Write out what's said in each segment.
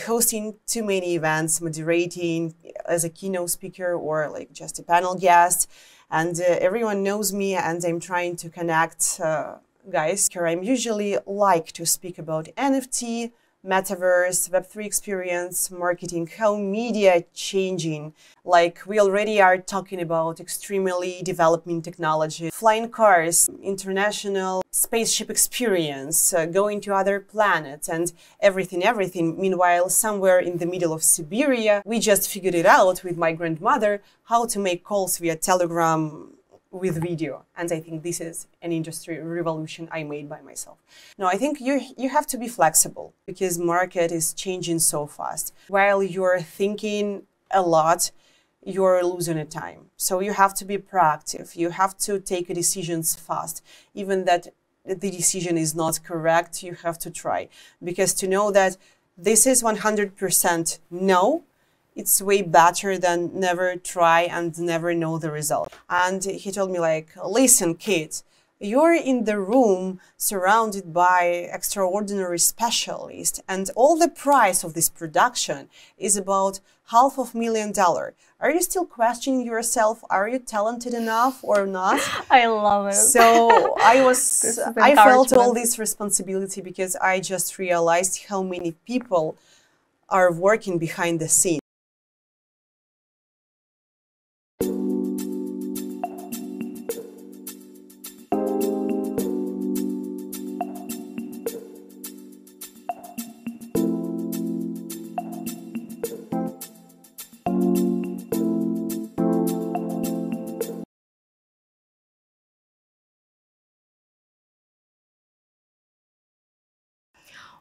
hosting too many events, moderating as a keynote speaker or like just a panel guest. And everyone knows me, and I'm trying to connect guys. I'm usually like to speak about NFT, Metaverse, Web3 experience, marketing, how media changing. Like we already are talking about extremely developing technology, flying cars, international spaceship experience, going to other planets and everything. Meanwhile, somewhere in the middle of Siberia, we just figured it out with my grandmother how to make calls via Telegram with video. And I think this is an industry revolution I made by myself. No, I think you have to be flexible because market is changing so fast. While you're thinking a lot, you're losing time. So you have to be proactive. You have to take decisions fast. Even that the decision is not correct, you have to try. Because to know that this is 100% no, it's way better than never try and never know the result. And he told me like, listen, kid, you're in the room surrounded by extraordinary specialists, and all the price of this production is about $500,000. Are you still questioning yourself? Are you talented enough or not? I love it. So I felt all this responsibility because I just realized how many people are working behind the scenes.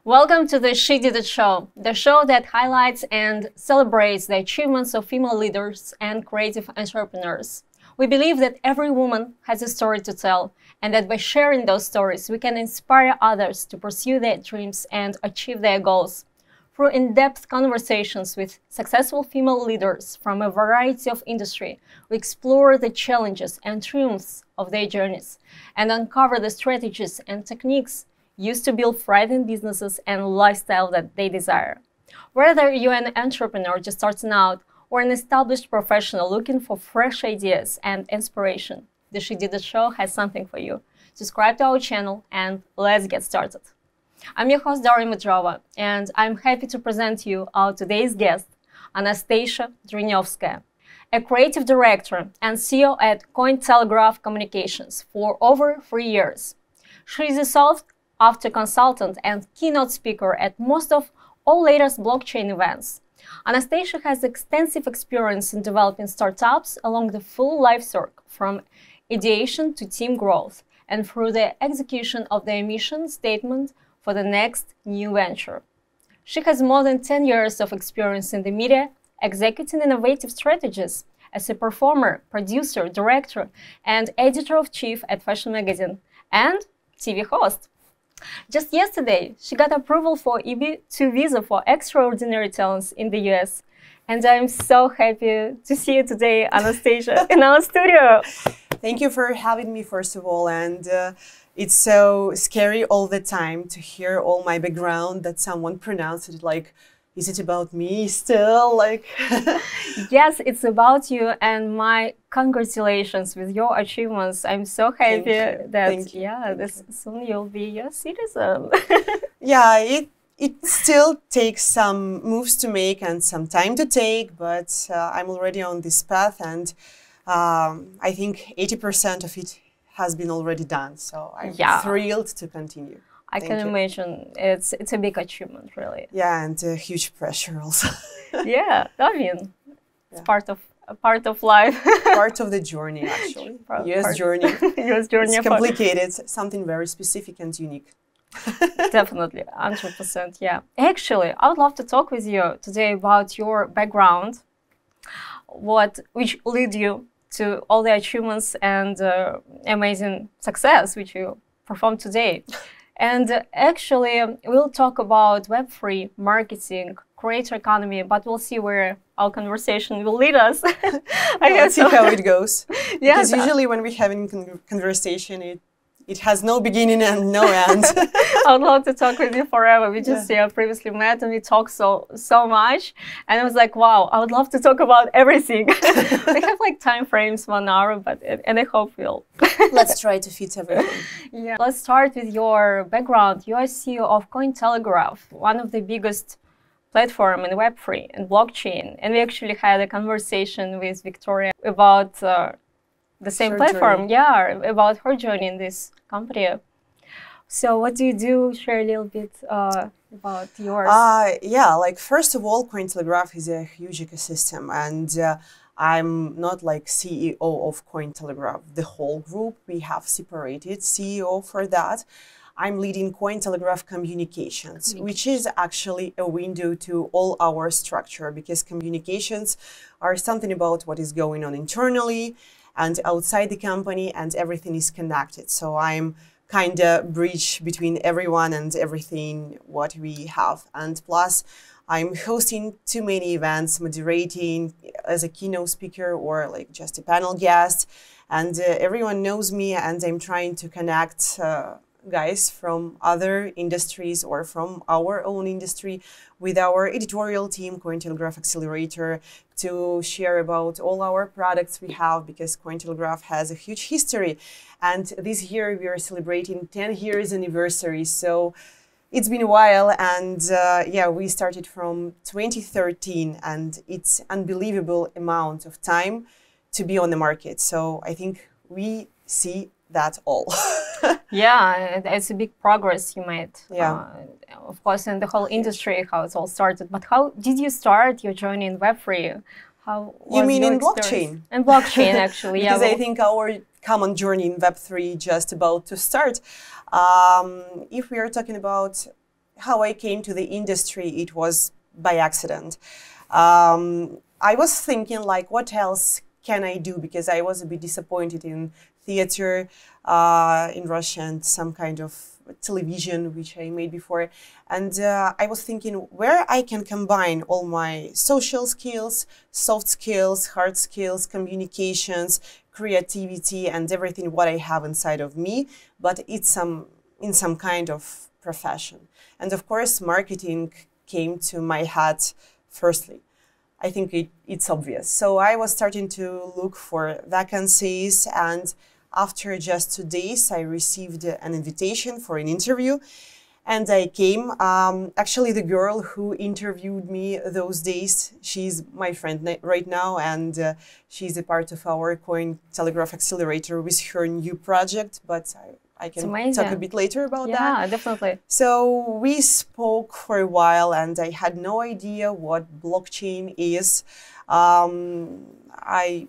Welcome to the She Did It show, the show that highlights and celebrates the achievements of female leaders and creative entrepreneurs. We believe that every woman has a story to tell, and that by sharing those stories, we can inspire others to pursue their dreams and achieve their goals. Through in-depth conversations with successful female leaders from a variety of industries, we explore the challenges and triumphs of their journeys and uncover the strategies and techniques used to build thriving businesses and lifestyle that they desire. Whether you're an entrepreneur just starting out or an established professional looking for fresh ideas and inspiration, the She Did It show has something for you. Subscribe to our channel and let's get started. I'm your host, Daria Medrova, and I'm happy to present you our today's guest, Anastasia Drinevskaya, a creative director and CEO at Cointelegraph Communications for over 3 years. She is a sought-after consultant and keynote speaker at most of all latest blockchain events. Anastasia has extensive experience in developing startups along the full life cycle, from ideation to team growth, and through the execution of their mission statement for the next new venture. She has more than 10 years of experience in the media, executing innovative strategies as a performer, producer, director, and editor-in-chief at fashion magazine, and TV host. Just yesterday, she got approval for EB2 visa for extraordinary talents in the US. And I'm so happy to see you today, Anastasia, in our studio. Thank you for having me, first of all. And it's so scary all the time to hear all my background that someone pronounced it like, is it about me still? Like, yes, it's about you, and my congratulations with your achievements. I'm so happy that soon you'll be a citizen. Yeah, it still takes some moves to make and some time to take, but I'm already on this path, and I think 80% of it has been already done. So I'm thrilled to continue. I can imagine it's a big achievement, really. Yeah, and huge pressure also. Yeah, I mean, it's part of life. Part of the journey, actually. US journey. US journey. It's complicated, something very specific and unique. Definitely, 100%. Yeah. Actually, I would love to talk with you today about your background, which led you to all the achievements and amazing success which you performed today. And actually, we'll talk about Web3, marketing, creator economy, but we'll see where our conversation will lead us. Let's see how it goes. Yes. Because usually when we have a conversation, it has no beginning and no end. I would love to talk with you forever. We just previously met and we talked so much. And I was like, wow, I would love to talk about everything. We have like time frames, 1 hour, and I hope we'll. Let's try to fit everything. Yeah. Let's start with your background. You are CEO of Cointelegraph, one of the biggest platform in Web3 and blockchain. And we actually had a conversation with Victoria about the same platform, about her journey in this company. So what do you do? Share a little bit about yours. Yeah, like first of all, Cointelegraph is a huge ecosystem, and I'm not like CEO of Cointelegraph, the whole group. We have separated CEO for that. I'm leading Cointelegraph Communications, which is actually a window to all our structure, because communications are something about what is going on internally and outside the company, and everything is connected. So I'm kind of bridge between everyone and everything what we have. And plus, I'm hosting too many events, moderating as a keynote speaker or like just a panel guest. And everyone knows me, and I'm trying to connect guys from other industries or from our own industry with our editorial team, Cointelegraph Accelerator, to share about all our products we have, because Cointelegraph has a huge history. And this year we are celebrating 10 years anniversary. So it's been a while, and yeah, we started from 2013, and it's unbelievable amount of time to be on the market. So I think we see that all. Yeah, it's a big progress you made. Yeah. Of course, in the whole industry, how it all started. But how did you start your journey in Web3? How you mean your in blockchain? In blockchain, actually, Because yeah. I think our common journey in Web3 just about to start. If we are talking about how I came to the industry, it was by accident. I was thinking like, what else can I do? Because I was a bit disappointed in theater in Russia and some kind of television, which I made before. And I was thinking where I can combine all my social skills, soft skills, hard skills, communications, creativity, and everything what I have inside of me, but it's in some kind of profession. And of course, marketing came to my head firstly. I think it's obvious. So I was starting to look for vacancies, and after just 2 days, I received an invitation for an interview, and I came. Actually, the girl who interviewed me those days, she's my friend right now, and she's a part of our Cointelegraph Accelerator with her new project, but I can talk a bit later about that. Yeah, definitely. So we spoke for a while, and I had no idea what blockchain is. I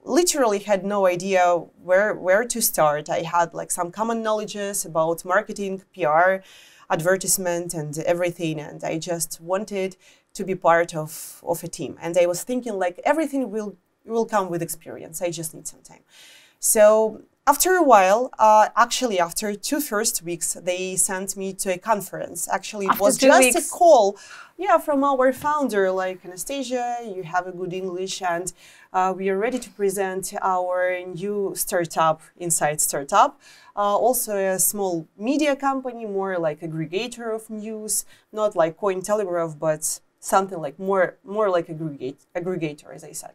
literally had no idea where to start. I had like some common knowledges about marketing, PR, advertisement, and everything, and I just wanted to be part of a team. And I was thinking like everything will come with experience. I just need some time. So after a while, actually after 2 first weeks, they sent me to a conference. Actually, it was just a call, from our founder, like, Anastasia, you have a good English, and we are ready to present our new startup inside startup. Also a small media company, more like aggregator of news, not like Cointelegraph, but something like more like aggregator, as I said.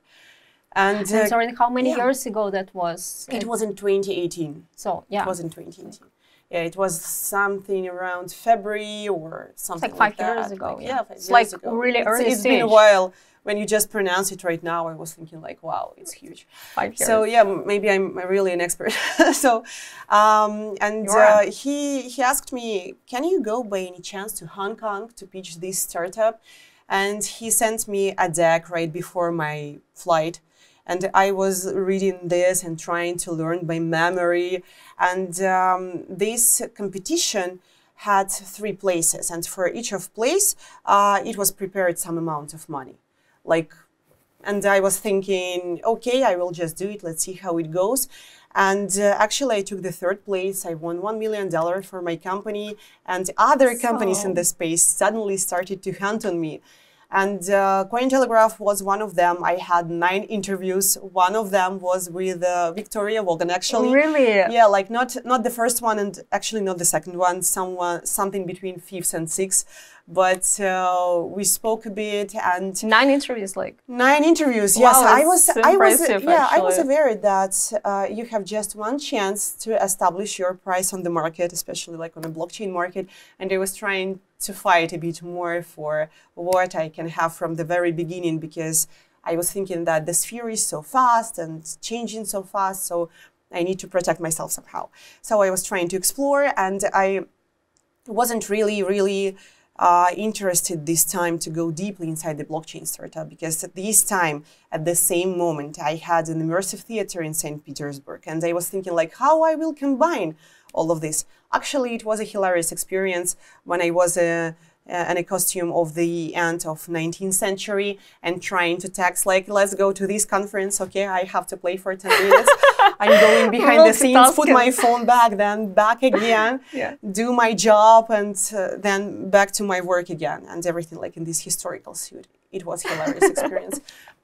And sorry, how many years ago that was? It was in 2018. So, yeah. It was in 2018. Yeah, it was something around February or something like 5 that. years ago. Like, yeah, 5 it's years like ago. Really early It's stage. been a while. When you just pronounce it right now, I was thinking like, wow, it's huge. 5 years. So yeah, maybe I'm really an expert. So, he asked me, can you go by any chance to Hong Kong to pitch this startup? And he sent me a deck right before my flight. And I was reading this and trying to learn by memory. And this competition had 3 places. And for each of place, it was prepared some amount of money. And I was thinking, okay, I will just do it. Let's see how it goes. And actually, I took the 3rd place. I won $1 million for my company. And other companies in the space suddenly started to hunt on me. And Cointelegraph was one of them. I had 9 interviews. One of them was with Victoria Wogan, actually. Really? Yeah, like not the first one, and actually not the second one. Something between 5th and 6th. But we spoke a bit, and 9 interviews, like 9 interviews. wow, Yes, I was actually. aware that you have just one chance to establish your price on the market, especially like on the blockchain market. And I was trying to fight a bit more for what I can have from the very beginning, because I was thinking that the sphere is so fast and changing so fast, so I need to protect myself somehow. So I was trying to explore, and I wasn't really interested this time to go deeply inside the blockchain startup, because at this time, at the same moment, I had an immersive theater in St. Petersburg, and I was thinking like how I will combine all of this. Actually, it was a hilarious experience when I was in a costume of the end of 19th century and trying to text like, let's go to this conference. Okay, I have to play for 10 minutes. I'm going behind the scenes, put my phone back, then back again, do my job, and then back to my work again, and everything like in this historical suit. It was a hilarious experience.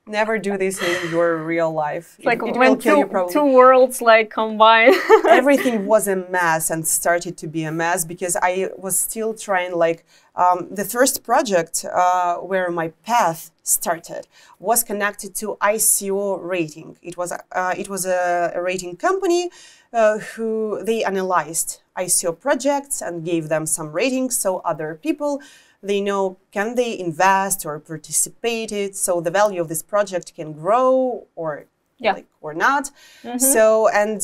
Never do this in your real life. It's like it when will kill you probably. Two worlds like combine. Everything was a mess and started to be a mess, because I was still trying like the first project where my path started was connected to ICO rating. It was a rating company who they analyzed ICO projects and gave them some ratings, so other people, they know, can they invest or participate it, so the value of this project can grow or or not. So, and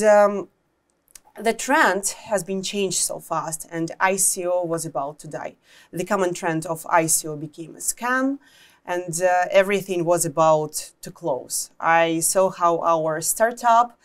the trend has been changed so fast, and ICO was about to die. The common trend of ICO became a scam, and everything was about to close. I saw how our startup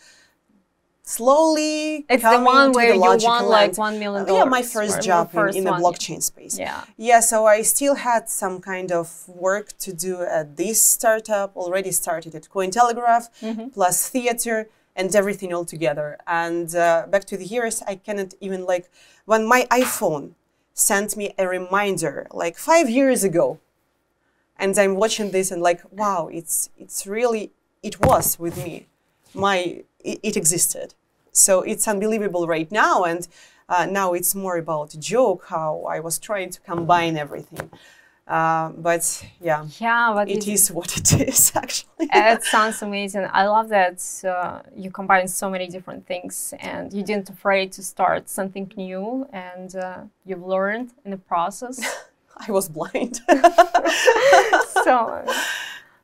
slowly it's the one where you won like $1 million. Yeah, my first job in the blockchain space. Yeah, so I still had some kind of work to do at this startup, already started at Cointelegraph, plus theater and everything all together. And back to the years, I cannot even like, when my iPhone sent me a reminder like 5 years ago, and I'm watching this and like, wow, it's really, it was with me. It existed. So it's unbelievable right now. And now it's more about a joke, how I was trying to combine everything. But yeah, but it is what it is, actually. It sounds amazing. I love that you combine so many different things, and you didn't afraid to start something new, and you've learned in the process. I was blind. So,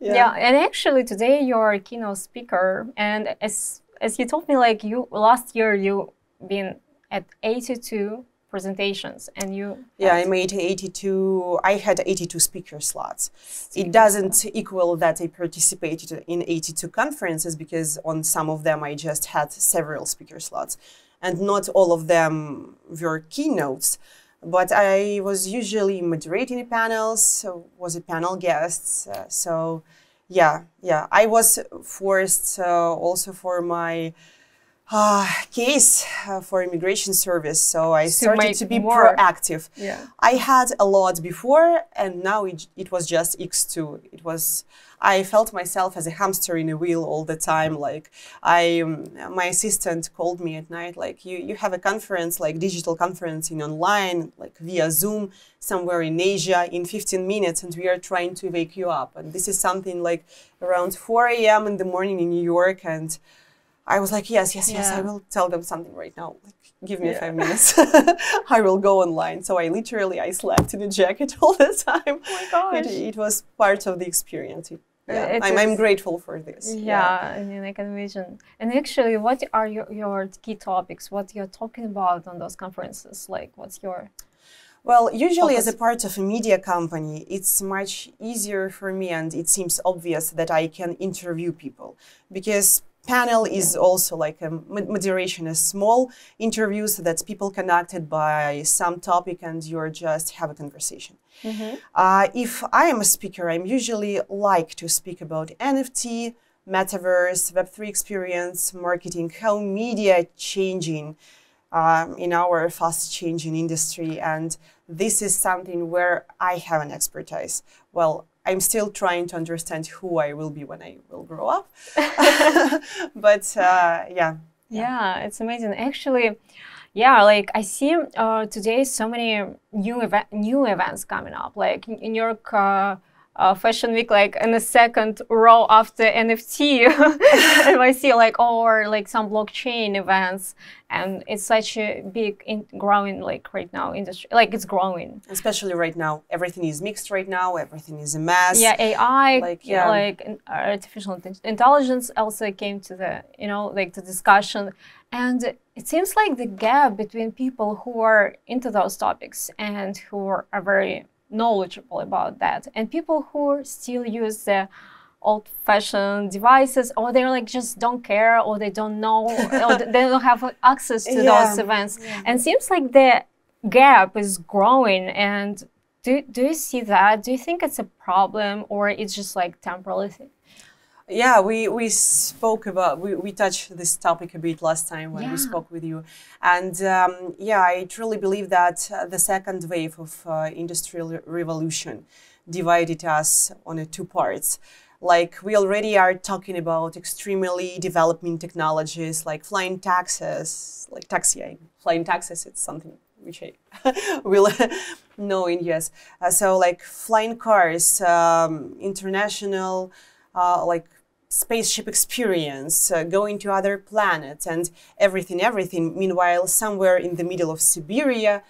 and actually today you're a keynote speaker, and as you told me, like last year you been at 82 presentations, and you I made 82. I had 82 speaker slots. It doesn't equal that I participated in 82 conferences, because on some of them I just had several speaker slots, and not all of them were keynotes. But I was usually moderating the panels, so was a panel guest. So I was forced also for my case for immigration service. So I started to be proactive. I had a lot before, and now it was just X2. I felt myself as a hamster in a wheel all the time. Like my assistant called me at night, like you have a conference, like digital conferencing online, like via Zoom somewhere in Asia in 15 minutes, and we are trying to wake you up. And this is something like around 4 a.m. in the morning in New York. And I was like, yes, I will tell them something right now. Like, give me 5 minutes. I will go online. So I slept in a jacket all the time. Oh my gosh. It was part of the experience. I'm grateful for this. I mean, I can imagine. And actually, what are your key topics? What you're talking about on those conferences? Like, what's your... Well, usually as a part of a media company, it's much easier for me, and it seems obvious that I can interview people, because panel is also like a moderation, a small interviews that people connected by some topic, and you just have a conversation. If I am a speaker, I'm usually like to speak about NFT, Metaverse, Web3 experience, marketing, how media changing in our fast changing industry. And this is something where I have an expertise. Well, I'm still trying to understand who I will be when I will grow up. But yeah. Yeah, it's amazing. Actually, yeah, like I see today so many new events coming up, like New York Fashion Week, like in the second row after NFT. And I see like or like some blockchain events, and it's such a big growing like right now industry, like it's growing. Especially right now, everything is mixed right now. Everything is a mess. Yeah, AI, like artificial intelligence also came to the like the discussion, and it seems like the gap between people who are into those topics and who are very knowledgeable about that, and people who still use the old-fashioned devices, or they're like just don't care, or they don't know, or they don't have access to those events. And it seems like the gap is growing. And do you see that? Do you think it's a problem, or it's just like temporary thing? Yeah, we spoke about, we touched this topic a bit last time when we spoke with you. And yeah, I truly believe that the second wave of industrial revolution divided us on two parts. Like we already are talking about extremely developing technologies like flying taxis, like flying taxis, it's something which I will know in US. So like flying cars, international, like spaceship experience, going to other planets and everything. Meanwhile, somewhere in the middle of Siberia,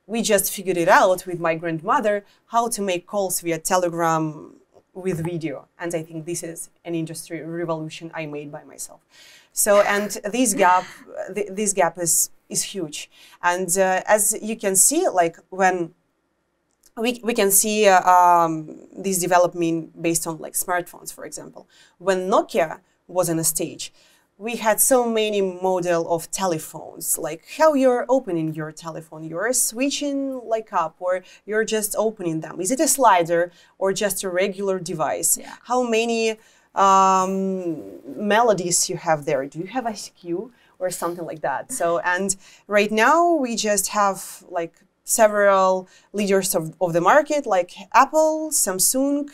we just figured it out with my grandmother how to make calls via Telegram with video. And I think this is an industry revolution I made by myself. So, and this gap is huge. And as you can see, like when we can see this development based on like smartphones, for example. When Nokia was on a stage, we had so many model of telephones, like how you're opening your telephone. You're switching like up, or you're just opening them. Is it a slider or just a regular device? Yeah. How many melodies you have there? Do you have ICQ or something like that? So, and right now we just have like several leaders of the market, like Apple, Samsung,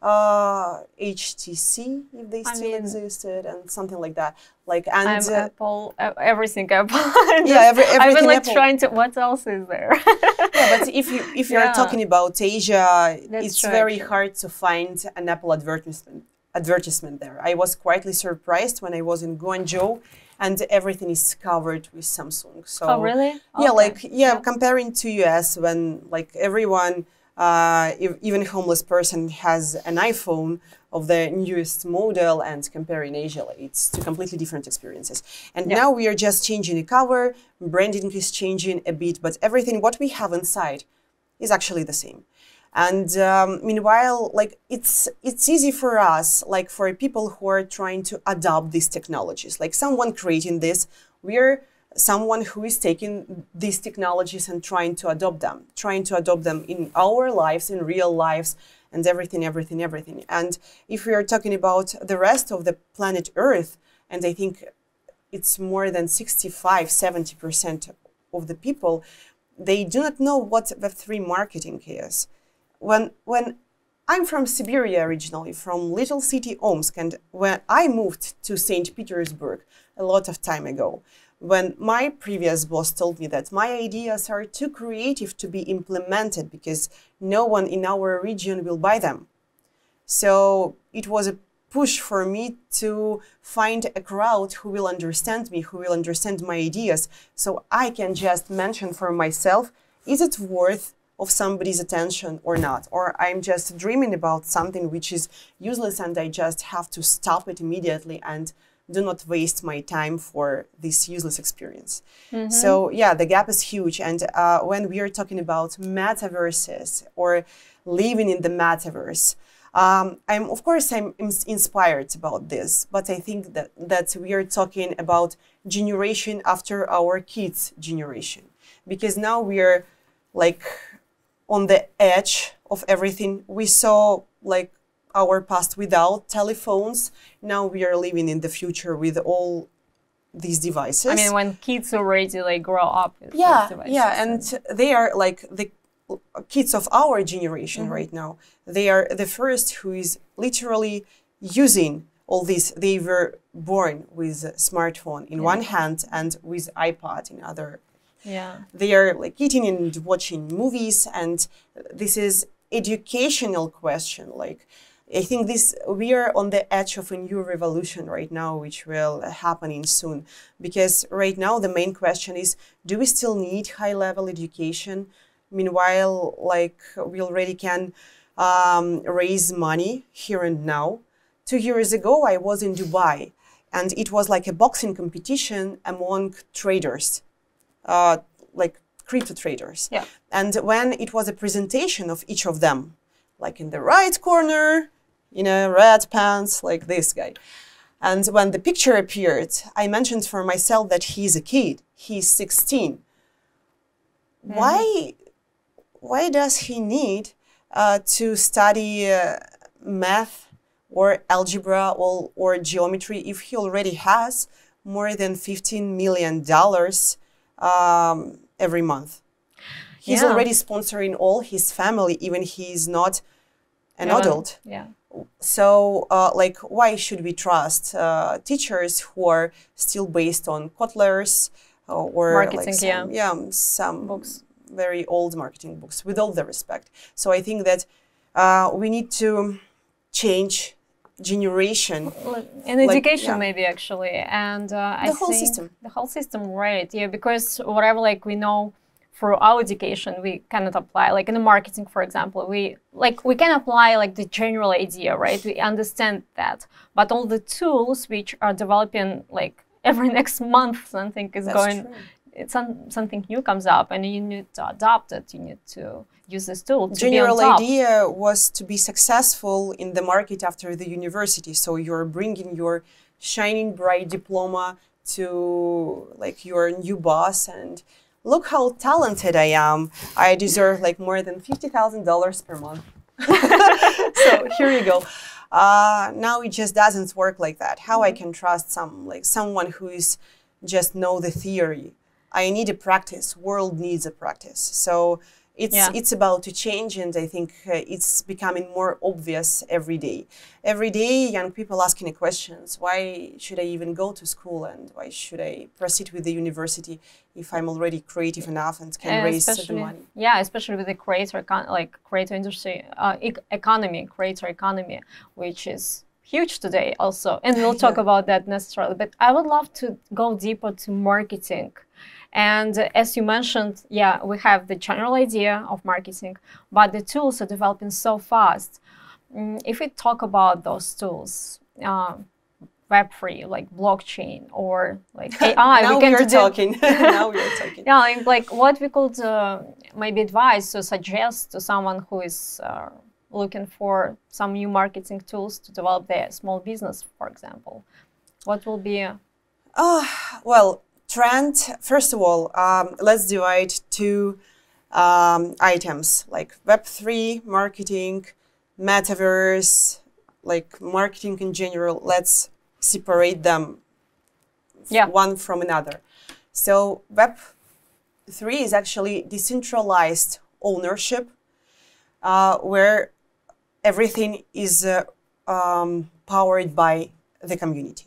HTC, if they still existed, and something like that. Like, and I'm Apple, everything Apple. Yeah, everything I've been like Apple. trying to. What else is there? Yeah, but if you're talking about Asia, it's very true. hard to find an Apple advertisement there. I was quietly surprised when I was in Guangzhou, and everything is covered with Samsung. So, oh, really? Yeah, Okay. like comparing to US, when like everyone, even homeless person has an iPhone of the newest model, and comparing Asia, like, it's two completely different experiences. And now we are just changing the cover, branding is changing a bit, but everything what we have inside is actually the same. And meanwhile, like it's easy for us, like for people who are trying to adopt these technologies, like someone creating this, we're someone who is taking these technologies and trying to adopt them in our lives, in real lives, and everything. And if we are talking about the rest of the planet Earth, and I think it's more than 65–70% of the people, they do not know what Web3 marketing is. When I'm from Siberia originally, from little city Omsk, and when I moved to St. Petersburg a lot of time ago, when my previous boss told me that my ideas are too creative to be implemented because no one in our region will buy them. So it was a push for me to find a crowd who will understand me, who will understand my ideas, so I can just mention for myself, is it worth of somebody's attention or not? Or I'm just dreaming about something which is useless and I just have to stop it immediately and do not waste my time for this useless experience. So yeah, the gap is huge. And when we are talking about metaverses or living in the metaverse, I'm inspired about this, but I think that we are talking about generation after our kids' generation, because now we are like on the edge of everything. We saw like our past without telephones. Now we are living in the future with all these devices. I mean, when kids already like grow up with those devices. Yeah, and they are like kids of our generation right now, they are the first who is literally using all this. They were born with a smartphone in one hand and with iPad in other. They are like eating and watching movies, and this is educational question. Like, I think we are on the edge of a new revolution right now, which will happening soon. Because right now the main question is, do we still need high-level education? Meanwhile, like, we already can raise money here and now. 2 years ago, I was in Dubai, and it was like a boxing competition among traders, like crypto traders. And when it was a presentation of each of them, like in the right corner, red pants, like this guy. And when the picture appeared, I mentioned for myself that he's a kid. He's 16. Why does he need to study math or algebra or geometry if he already has more than $15 million every month? He's already sponsoring all his family, even he's not an adult. So, like, why should we trust teachers who are still based on Kotler's or marketing, like some books, very old marketing books, with all the respect. So I think that we need to change generation and education, maybe, actually, and the whole system, right? Because whatever, like, we know for our education, we cannot apply, like in the marketing, for example, we can apply like the general idea, right? We understand that, but all the tools which are developing, like every next month, something is something new comes up, and you need to adopt it. You need to use this tool to general be on top. Idea was to be successful in the market after the university. So you're bringing your shining bright diploma to like your new boss and look how talented I am. I deserve like more than $50,000 per month. So here you go. Now it just doesn't work like that. How I can trust someone who is just know the theory? I need a practice. World needs a practice. So it's about to change, and I think it's becoming more obvious every day. Every day, young people asking questions: why should I even go to school, and why should I proceed with the university if I'm already creative enough and can raise the money? Yeah, especially with the creator industry, creator economy, which is huge today also. And we'll talk about that necessarily. But I would love to go deeper to marketing. And as you mentioned, we have the general idea of marketing, but the tools are developing so fast. If we talk about those tools, Web3, like blockchain or like AI, now we are talking. Now we are talking. Yeah, like what we could maybe advise or suggest to someone who is looking for some new marketing tools to develop their small business, for example. What will be? Well, trend, first of all, let's divide two items like Web3 marketing, Metaverse, like marketing in general. Let's separate them one from another. So Web3 is actually decentralized ownership, where everything is powered by the community.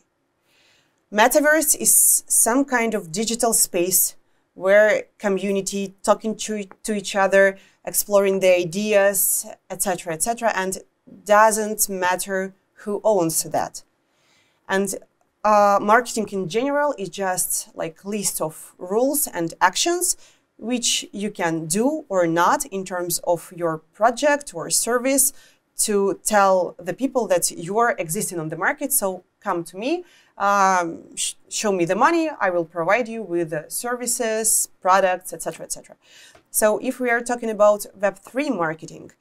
Metaverse is some kind of digital space where community talking to each other, exploring the ideas, etc., and doesn't matter who owns that. And marketing in general is just like list of rules and actions which you can do or not in terms of your project or service to tell the people that you're existing on the market. So come to me, show me the money, I will provide you with services, products, etc., etc. So if we are talking about Web3 marketing,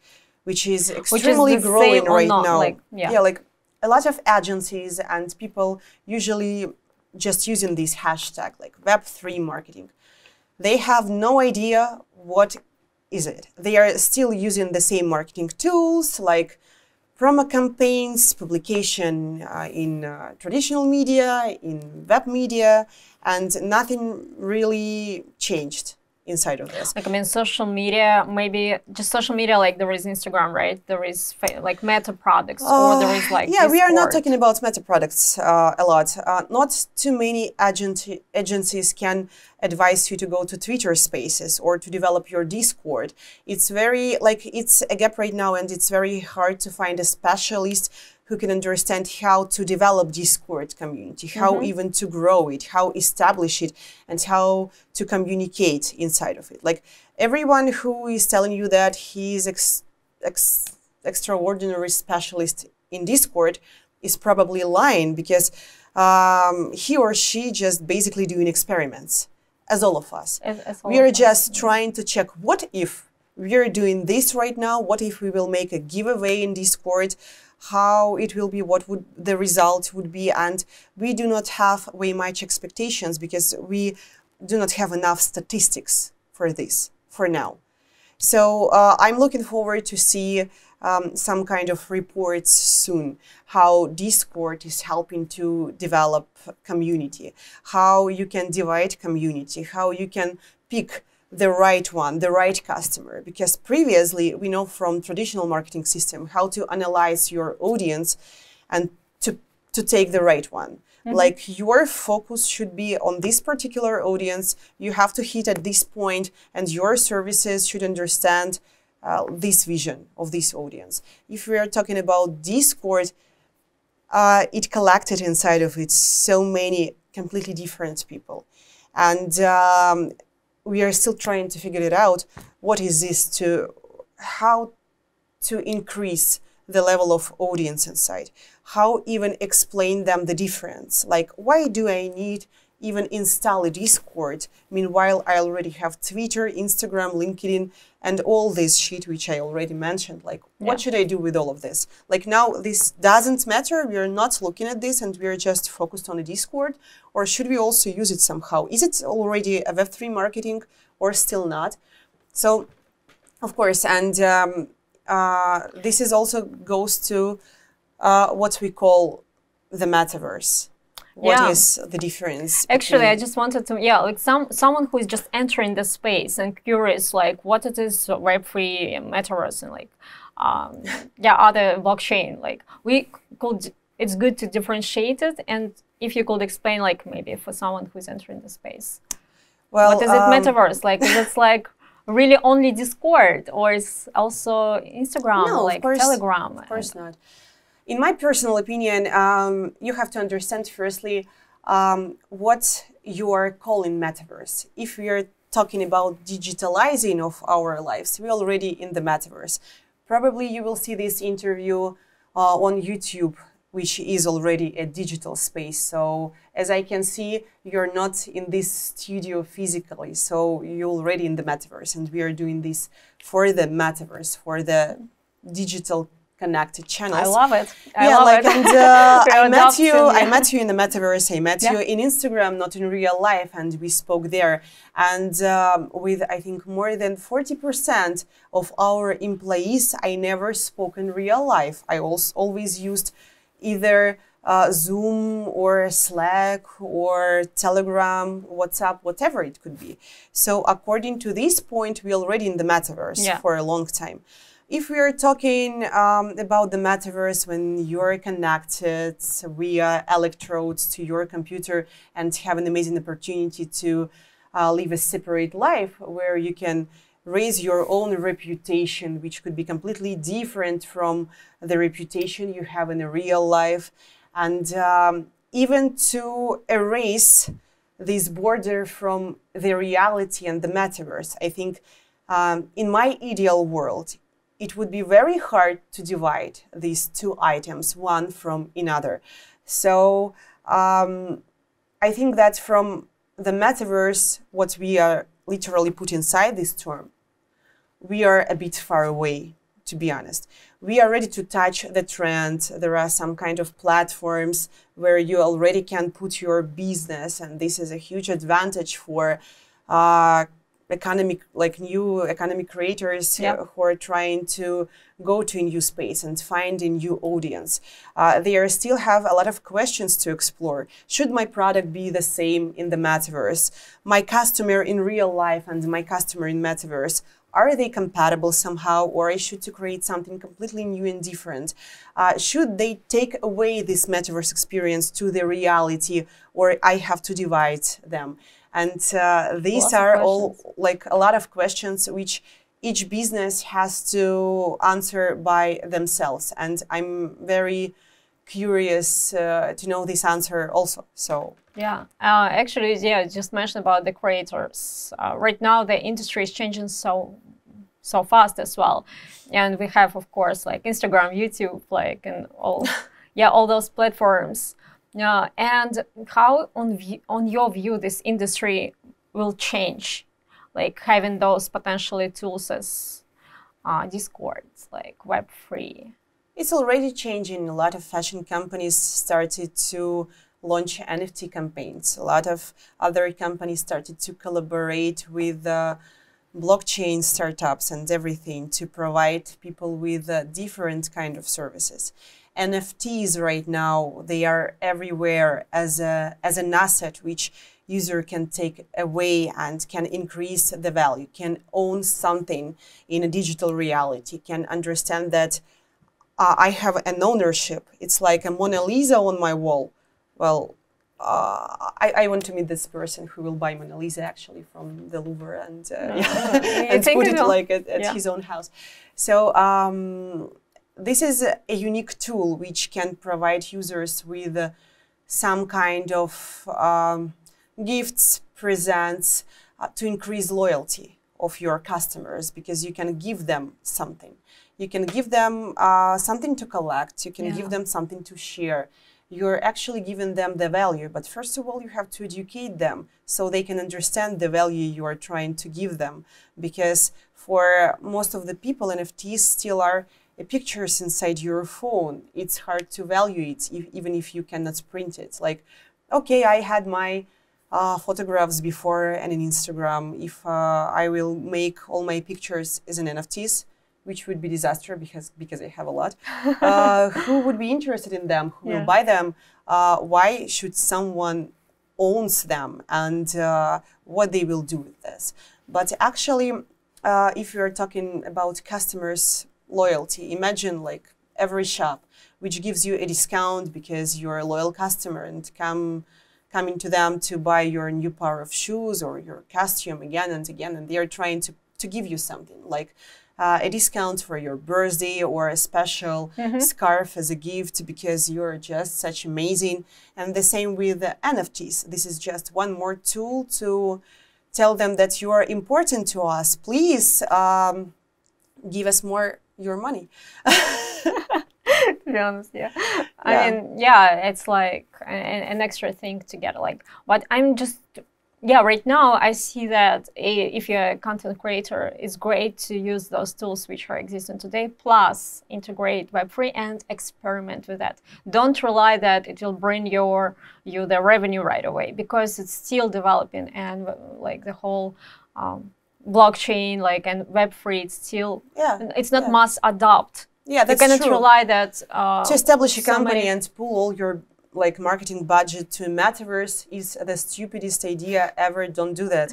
which is extremely growing right now, like a lot of agencies and people usually just using this hashtag, like Web3 marketing. They have no idea what is it. They are still using the same marketing tools like promo campaigns, publication in traditional media, in web media, and nothing really changed. inside of this. Like, I mean, social media, maybe just social media, like there is Instagram, right? There is like Meta products, or there is like yeah, Discord. we are not talking about Meta products a lot. Not too many agencies can advise you to go to Twitter Spaces or to develop your Discord. It's very, like, it's a gap right now, and it's very hard to find a specialist who can understand how to develop Discord community, how even to grow it, how establish it, and how to communicate inside of it. Like, everyone who is telling you that he is extraordinary specialist in Discord is probably lying, because he or she just basically doing experiments, as all of us. We are just trying to check, what if we are doing this right now? What if we will make a giveaway in Discord? How it will be, what would the result would be, and we do not have way much expectations because we do not have enough statistics for this for now. So I'm looking forward to see some kind of reports soon, how Discord is helping to develop community, how you can divide community, how you can pick the right one, the right customer. Because previously, we know from traditional marketing system how to analyze your audience and to take the right one. Like, your focus should be on this particular audience. You have to hit at this point, and your services should understand this vision of this audience. If we are talking about Discord, it collected inside of it so many completely different people. And we are still trying to figure it out. What is this how to increase the level of audience inside? How even explain them the difference? Like, why do I need even install a Discord? Meanwhile, I already have Twitter, Instagram, LinkedIn, and all this shit, which I already mentioned. Like, what should I do with all of this? Like, now this doesn't matter. We are not looking at this, and we are just focused on the Discord. Or should we also use it somehow? Is it already a Web3 marketing or still not? So, of course, and this is also goes to what we call the Metaverse. What is the difference? Actually, I just wanted to, like someone who is just entering the space and curious, like what it is Web3, Metaverse, and like, other blockchain. Like, it's good to differentiate it. And if you could explain, like, maybe for someone who's entering the space, well, what is it Metaverse? Like, is it like really only Discord, or is also Instagram, no, like Telegram? Of course not. In my personal opinion, you have to understand firstly what you are calling Metaverse. If we are talking about digitalizing of our lives, we're already in the Metaverse. Probably you will see this interview on YouTube, which is already a digital space. So as I can see, you're not in this studio physically, so you're already in the Metaverse, and we are doing this for the Metaverse, for the digital connected channels. I love it. I love it. And I met you in the Metaverse. I met you in Instagram, not in real life, and we spoke there. And with, I think, more than 40% of our employees, I never spoke in real life. I always used either Zoom or Slack or Telegram, WhatsApp, whatever it could be. So according to this point, we're already in the Metaverse for a long time. If we are talking about the Metaverse, when you're connected via electrodes to your computer and have an amazing opportunity to live a separate life where you can raise your own reputation, which could be completely different from the reputation you have in a real life, and even to erase this border from the reality and the Metaverse. I think in my ideal world, it would be very hard to divide these two items, one from another. So I think that from the Metaverse, what we are literally put inside this term, we are a bit far away, to be honest. We are ready to touch the trend. There are some kind of platforms where you already can put your business, and this is a huge advantage for new economic creators who are trying to go to a new space and find a new audience. They still have a lot of questions to explore. Should my product be the same in the metaverse? My customer in real life and my customer in metaverse, are they compatible somehow, or I should to create something completely new and different? Should they take away this metaverse experience to the reality, or I have to divide them? And these are all like a lot of questions which each business has to answer by themselves. And I'm very curious to know this answer also. So yeah, actually, yeah, just mentioned about the creators. Right now, the industry is changing so fast as well, and we have, of course, like Instagram, YouTube, like, and all, yeah, all those platforms. And how, on your view, this industry will change, like having those potentially tools as Discord, like Web3? It's already changing. A lot of fashion companies started to launch NFT campaigns. A lot of other companies started to collaborate with blockchain startups and everything to provide people with different kind of services. NFTs right now, they are everywhere as an asset which user can take away and can increase the value, can own something in a digital reality, can understand that I have an ownership. It's like a Mona Lisa on my wall. Well, I want to meet this person who will buy Mona Lisa actually from the Louvre and, and put it like at his own house. So this is a unique tool which can provide users with some kind of gifts, presents to increase loyalty of your customers, because you can give them something. You can give them something to collect. You can give them something to share. You're actually giving them the value. But first of all, you have to educate them so they can understand the value you are trying to give them. Because for most of the people, NFTs still are pictures inside your phone. It's hard to value it, even if you cannot print it. Like, okay, I had my photographs before and in Instagram. If I will make all my pictures as an NFTs, which would be disaster because I have a lot. Who would be interested in them? Who will buy them? Why should someone owns them? And what they will do with this? But actually, if you are talking about customers' loyalty, imagine like every shop which gives you a discount because you're a loyal customer and coming to them to buy your new pair of shoes or your costume again and again, and they are trying to give you something like a discount for your birthday or a special scarf as a gift because you're just such amazing. And the same with the NFTs. This is just one more tool to tell them that you are important to us. Please give us more your money. To be honest, I mean, it's like an extra thing to get. Like, but I'm just. Right now I see that if you're a content creator, it's great to use those tools which are existing today, plus integrate Web3 and experiment with that. Don't rely that it will bring you the revenue right away, because it's still developing, and like the whole blockchain, like, and Web3, it's still it's not mass adopt. Yeah, that's you cannot true. rely that to establish a company and pull all your like marketing budget to Metaverse is the stupidest idea ever. Don't do that.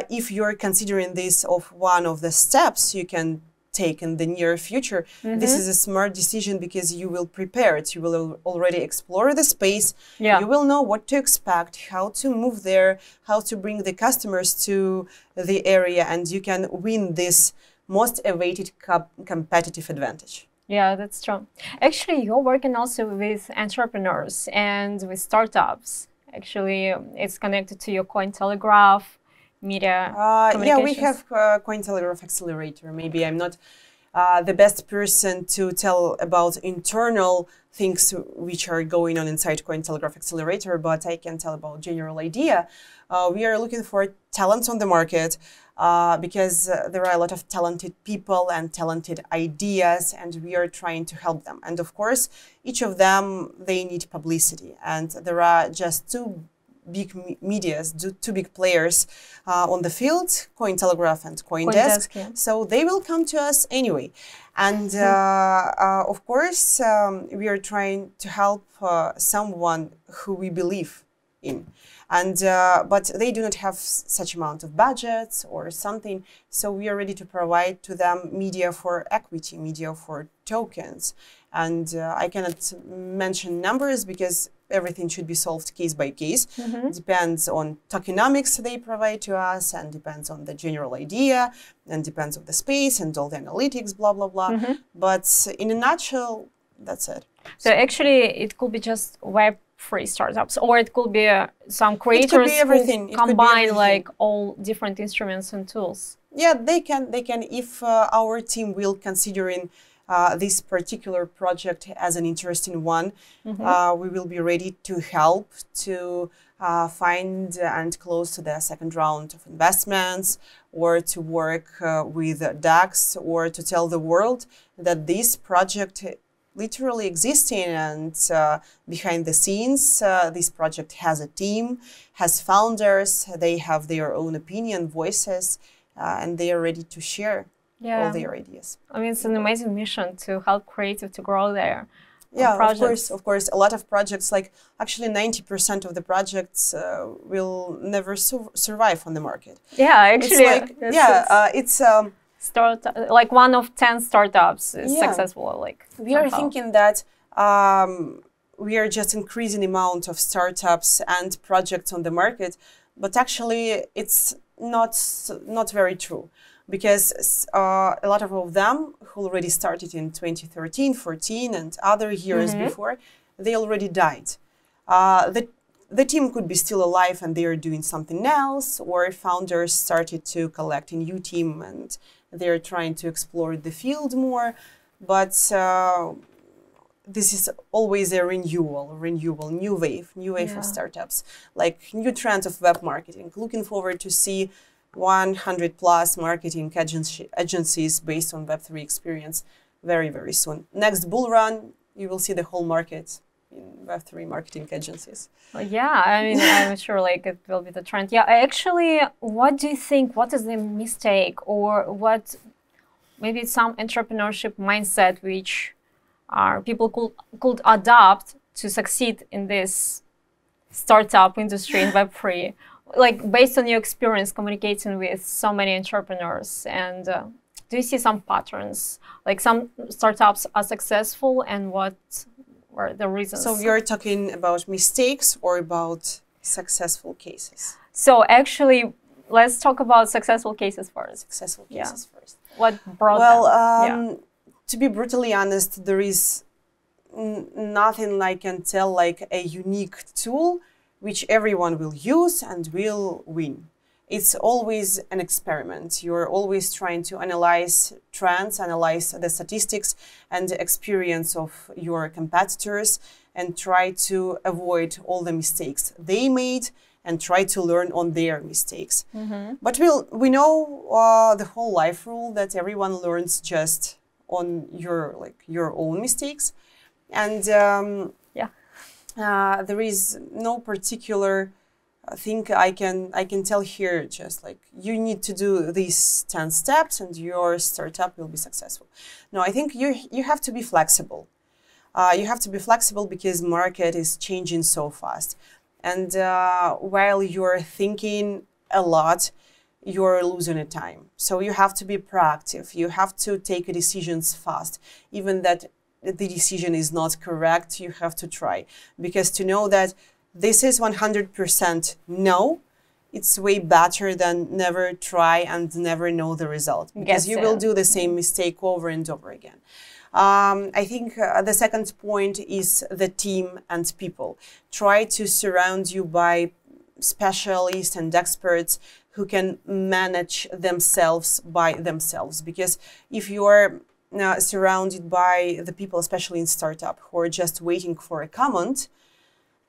If you're considering this of one of the steps you can take in the near future, this is a smart decision because you will prepare it. You will already explore the space. You will know what to expect, how to move there, how to bring the customers to the area, and you can win this most awaited competitive advantage. Yeah, that's true. Actually, you're working also with entrepreneurs and with startups. Actually, it's connected to your Cointelegraph media communications. Yeah, we have Cointelegraph accelerator. Maybe I'm not the best person to tell about internal things which are going on inside Cointelegraph accelerator, but I can tell about general idea. We are looking for talents on the market because there are a lot of talented people and talented ideas, and we are trying to help them. And of course, each of them, they need publicity. And there are just two big medias, two big players on the field, Cointelegraph and Coindesk. Coindesk, yeah. So they will come to us anyway. And of course, we are trying to help someone who we believe in. And but they do not have such amount of budgets or something. So we are ready to provide to them media for equity, media for tokens. And I cannot mention numbers because everything should be solved case by case. It depends on tokenomics they provide to us, and depends on the general idea, and depends on the space and all the analytics, blah, blah, blah. But in a nutshell, that's it. So actually, it could be just Web3 startups, or it could be some creators it could be everything. who combine like all different instruments and tools. Yeah, they can. If our team will considering this particular project as an interesting one, we will be ready to help to find and close to the second round of investments, or to work with DAX, or to tell the world that this project literally existing, and behind the scenes, this project has a team, has founders, they have their own opinion, voices, and they are ready to share all their ideas. I mean, it's an amazing mission to help creative to grow their projects. Of course. A lot of projects, like actually 90% of the projects will never survive on the market. Yeah, actually. It's like 1 of 10 startups is successful. Like we are thinking that we are just increasing amount of startups and projects on the market, but actually it's not very true. Because a lot of them who already started in 2013, 14, and other years before, they already died. The team could be still alive and they are doing something else, or founders started to collect a new team and they're trying to explore the field more. But this is always a renewal, new wave of startups, like new trends of web marketing. Looking forward to see 100 plus marketing agencies based on Web3 experience very, very soon. Next bull run, you will see the whole market in Web3 marketing agencies. Yeah, I mean, I'm sure like it will be the trend. Yeah, actually, what do you think, what is the mistake, or what maybe some entrepreneurship mindset which people could adopt to succeed in this startup industry in Web3? Like based on your experience communicating with so many entrepreneurs, and do you see some patterns? Like some startups are successful, and what were the reasons? So you're talking about mistakes or about successful cases? So actually, let's talk about successful cases first. Successful cases first. What brought them? To be brutally honest, there is nothing I can tell like a unique tool which everyone will use and will win. It's always an experiment. You're always trying to analyze trends, analyze the statistics and the experience of your competitors, and try to avoid all the mistakes they made and try to learn on their mistakes. But we know the whole life rule that everyone learns just on your own mistakes. And there is no particular thing I can tell here, just like you need to do these 10 steps and your startup will be successful. No, I think you have to be flexible. You have to be flexible because market is changing so fast. And while you're thinking a lot, you're losing a time. So you have to be proactive. You have to take decisions fast, even that the decision is not correct, you have to try. Because to know that this is 100% no, it's way better than never try and never know the result. Because you will do the same mistake over and over again. I think the second point is the team and people. Try to surround you by specialists and experts who can manage themselves by themselves. Because if you are surrounded by the people, especially in startup, who are just waiting for a comment,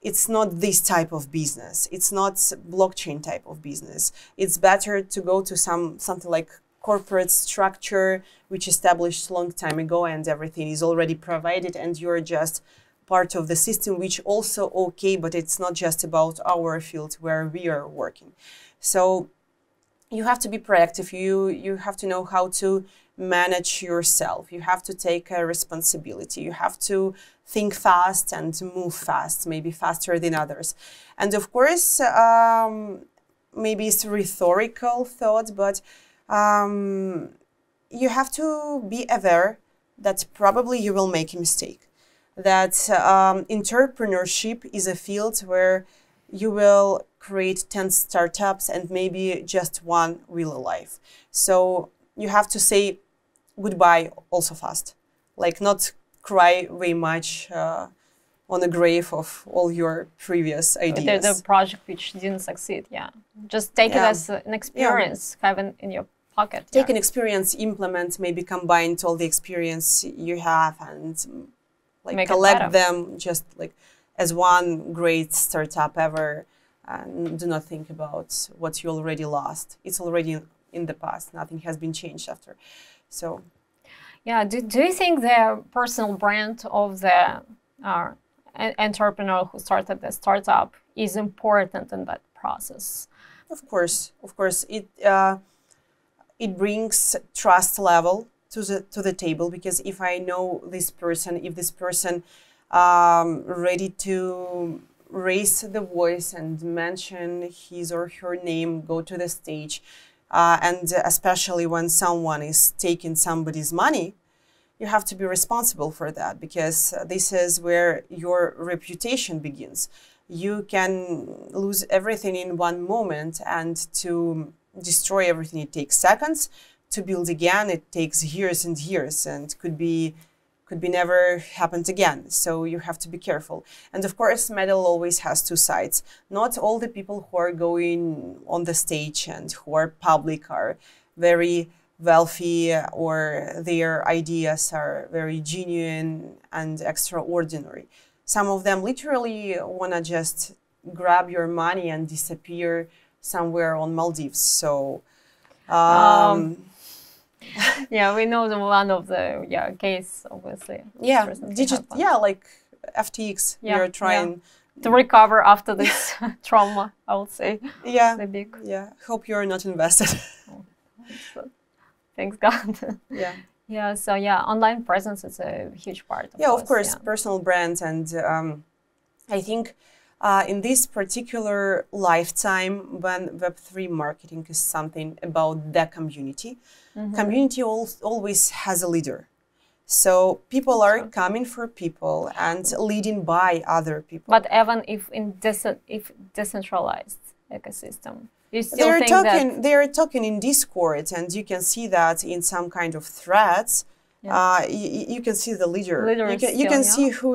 it's not this type of business. It's not blockchain type of business. It's better to go to something like corporate structure, which established long time ago, and everything is already provided, and you're just part of the system, which also okay, but it's not just about our field where we are working. So you have to be proactive. You have to know how to manage yourself. You have to take a responsibility. You have to think fast and move fast, maybe faster than others. And of course, maybe it's a rhetorical thought, but you have to be aware that probably you will make a mistake. That entrepreneurship is a field where you will create 10 startups and maybe just one will alive. So you have to say goodbye also fast, like not cry way much on the grave of all your previous ideas. The project which didn't succeed, yeah. Just take it as an experience, have it in your pocket. Take an experience, implement, maybe combine all the experience you have and like collect them just like as one great startup ever, and do not think about what you already lost. It's already in the past. Nothing has been changed after. So, yeah. Do you think the personal brand of the entrepreneur who started the startup is important in that process? Of course. It brings trust level to the table, because if I know this person, if this person ready to raise the voice and mention his or her name, go to the stage, and especially when someone is taking somebody's money, you have to be responsible for that, because this is where your reputation begins. You can lose everything in one moment, and to destroy everything it takes seconds. To build again it takes years and years, and could be never happened again. So you have to be careful. And of course, medal always has two sides. Not all the people who are going on the stage and who are public are very wealthy, or their ideas are very genuine and extraordinary. Some of them literally want to just grab your money and disappear somewhere on Maldives. So yeah, we know one of the case, obviously. Yeah, like FTX. We are trying to recover after this trauma, I would say. Yeah, big. Yeah. Hope you're not invested. Thanks God. Yeah. Yeah. So online presence is a huge part. Of course, personal brand, and I think in this particular lifetime, when Web3 marketing is something about the community, community always has a leader. So people are coming for people and leading by other people. But even if in decentralized ecosystem, you still they are talking in Discord, and you can see that in some kind of threads. You can see the leader. You can see who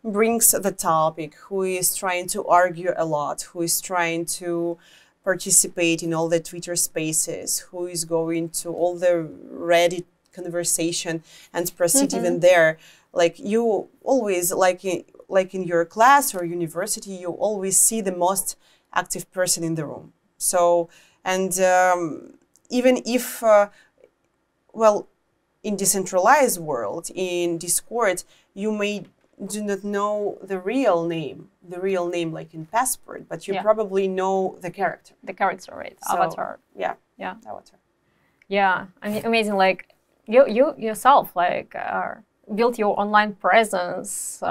brings the topic, who is trying to argue a lot, who is trying to participate in all the Twitter spaces, who is going to all the Reddit conversation and proceed even there. Like you always, like in your class or university, you always see the most active person in the room. So, and even if, in decentralized world, in Discord, you may do not know the real name like in passport, but you probably know the character. The character, right? So, avatar. Yeah. Avatar. Yeah, I mean, amazing. Like you yourself, like built your online presence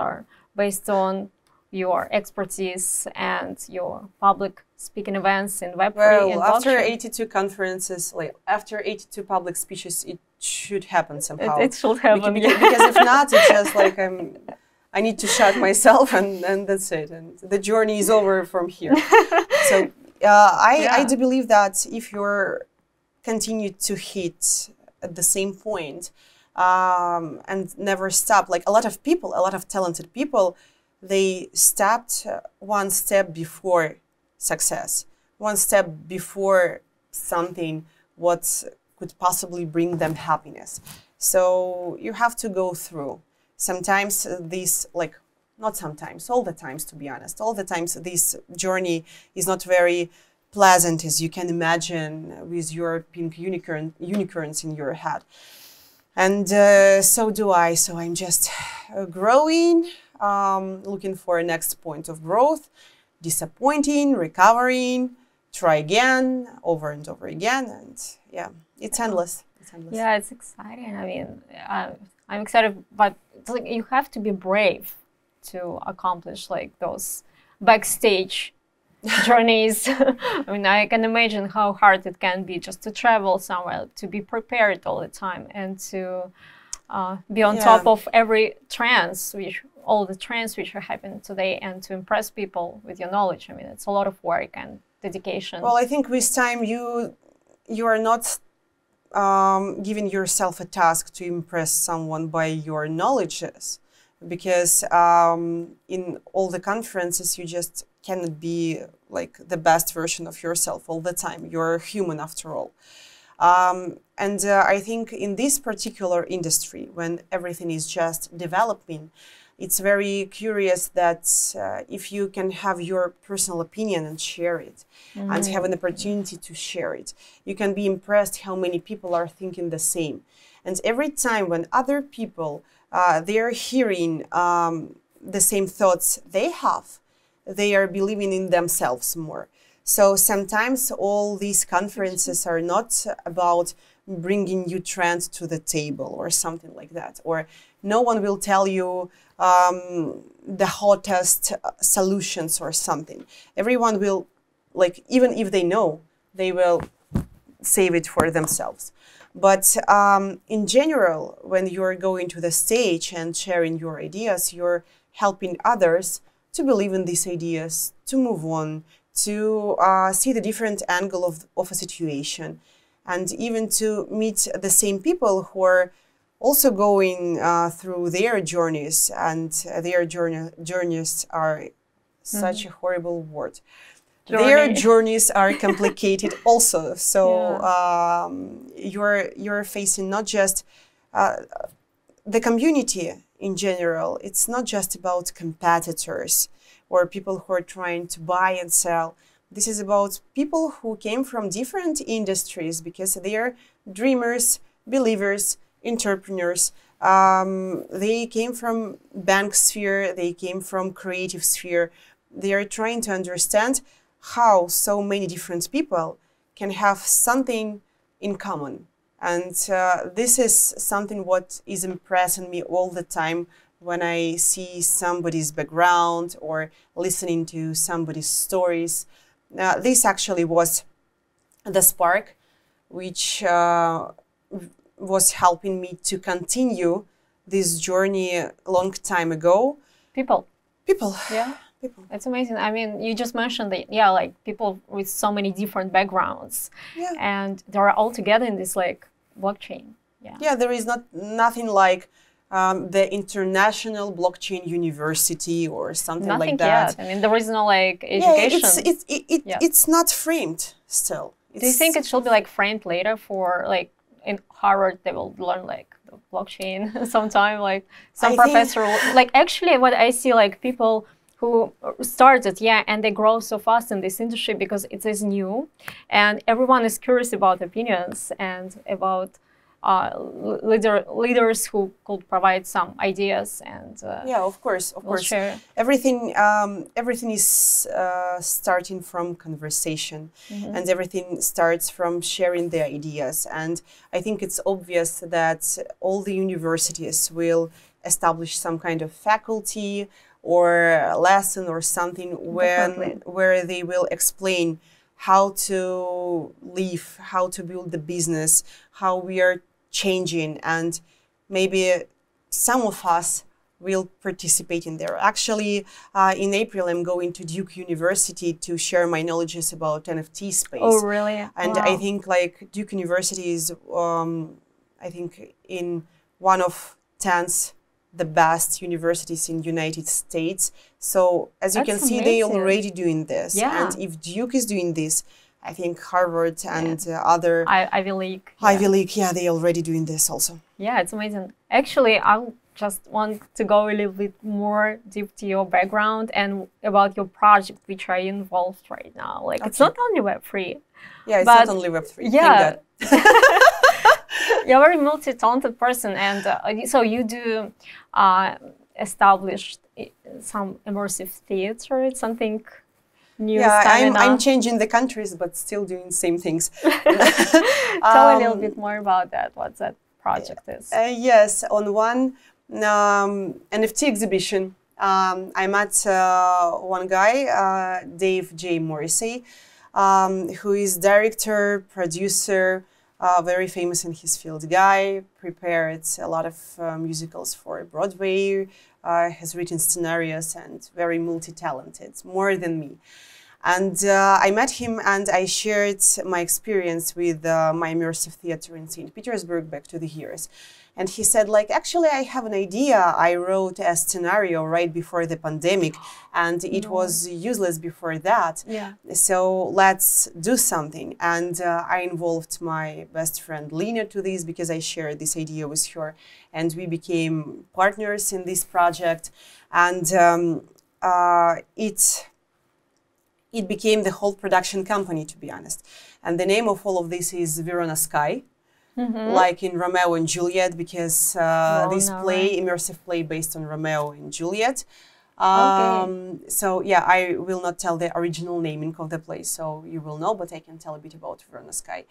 based on your expertise and your public speaking events in Web3 and after 82 conferences, like after 82 public speeches, it should happen somehow. It should happen, because if not, it's just like I need to shut myself, and that's it. And the journey is over from here. So I do believe that if you're continue to hit at the same point and never stop, like a lot of talented people, they stopped one step before success, one step before something what could possibly bring them happiness. So you have to go through. Sometimes this, like, not sometimes, all the times, to be honest, all the times this journey is not very pleasant, as you can imagine, with your pink unicorns in your head. And so do I. So I'm just growing, looking for a next point of growth, disappointing, recovering, try again, over and over again, and yeah, it's endless. It's endless. Yeah, it's exciting. I mean, I'm excited, but it's like you have to be brave to accomplish like those backstage journeys. I mean, I can imagine how hard it can be just to travel somewhere, to be prepared all the time, and to be on top of every trends, all the trends which are happening today, and to impress people with your knowledge. I mean, it's a lot of work and dedication. Well, I think with time you are not giving yourself a task to impress someone by your knowledges, because in all the conferences you just cannot be like the best version of yourself all the time. You're human after all. And I think in this particular industry, when everything is just developing, it's very curious that if you can have your personal opinion and share it, and have an opportunity to share it, you can be impressed how many people are thinking the same. And every time when other people, they're hearing the same thoughts they have, they are believing in themselves more. So sometimes all these conferences are not about bringing new trends to the table or something like that, or no one will tell you the hottest solutions or something. Everyone will, like, even if they know, they will save it for themselves. But in general, when you're going to the stage and sharing your ideas, you're helping others to believe in these ideas, to move on, to see the different angle of a situation, and even to meet the same people who are also going through their journeys, and their journeys are such a horrible word. Their journeys are complicated also. So you're facing not just the community in general. It's not just about competitors or people who are trying to buy and sell. This is about people who came from different industries because they are dreamers, believers, entrepreneurs. They came from bank sphere, they came from creative sphere. They are trying to understand how so many different people can have something in common. And this is something what is impressing me all the time when I see somebody's background or listening to somebody's stories. This actually was the spark which was helping me to continue this journey a long time ago. People. Yeah. People. It's amazing. I mean, you just mentioned that, yeah, like people with so many different backgrounds, and they're all together in this like blockchain. Yeah, there is nothing like the International Blockchain University or something like that. Yet. I mean, there is no like education. It's not framed still. Do you think it should be like framed later for like in Harvard they will learn like the blockchain sometime, like some professor like actually what I see like people who started, and they grow so fast in this industry because it is new and everyone is curious about opinions and about leaders who could provide some ideas and of course share. Everything is starting from conversation, and everything starts from sharing the ideas. And I think it's obvious that all the universities will establish some kind of faculty or a lesson or something where they will explain how to live, how to build the business, how we are changing, and maybe some of us will participate in there. Actually, in April, I'm going to Duke University to share my knowledges about NFT space. Oh, really? And I think like Duke University is, I think in one of 10th the best universities in United States. So as you can see, they already doing this. Yeah. And if Duke is doing this, I think Harvard and other Ivy League. They already doing this also. Yeah, it's amazing. Actually, I just want to go a little bit more deep to your background and about your project, which are involved right now. Like, it's not only Web3. Yeah, it's not only Web3. Yeah. You're a very multi-talented person, and so you do established some immersive theater. It's something new. Yeah, I'm changing the countries, but still doing the same things. Tell a little bit more about that. What that project is. Yes, on one NFT exhibition, I met one guy, Dave J. Morrissey, who is director, producer, very famous in his field guy, prepared a lot of musicals for Broadway, has written scenarios and very multi-talented, more than me. And I met him and I shared my experience with my immersive theater in St. Petersburg back to the years. And he said, like, actually, I have an idea. I wrote a scenario right before the pandemic, and it was useless before that. Yeah. So let's do something. And I involved my best friend Lina to this because I shared this idea with her, and we became partners in this project. And it became the whole production company, to be honest. And the name of all of this is Verona Sky. Like in Romeo and Juliet, because this play, immersive play based on Romeo and Juliet. So yeah, I will not tell the original naming of the play, so you will know, but I can tell a bit about Verona Sky.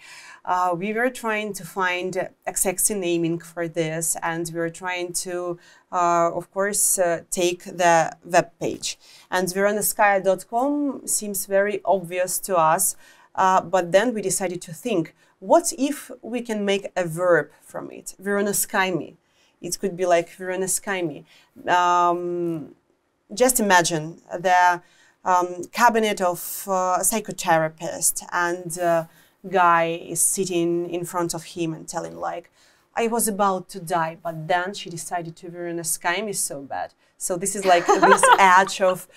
We were trying to find a sexy naming for this, and we were trying to, of course, take the web page. And veronaskaya.com seems very obvious to us, but then we decided to think, what if we can make a verb from it? Veronaskaymi. It could be like Veronaskaymi. Just imagine the cabinet of a psychotherapist, and guy is sitting in front of him and telling like, I was about to die, but then she decided to Veronaskaymi so bad. So this is like this edge of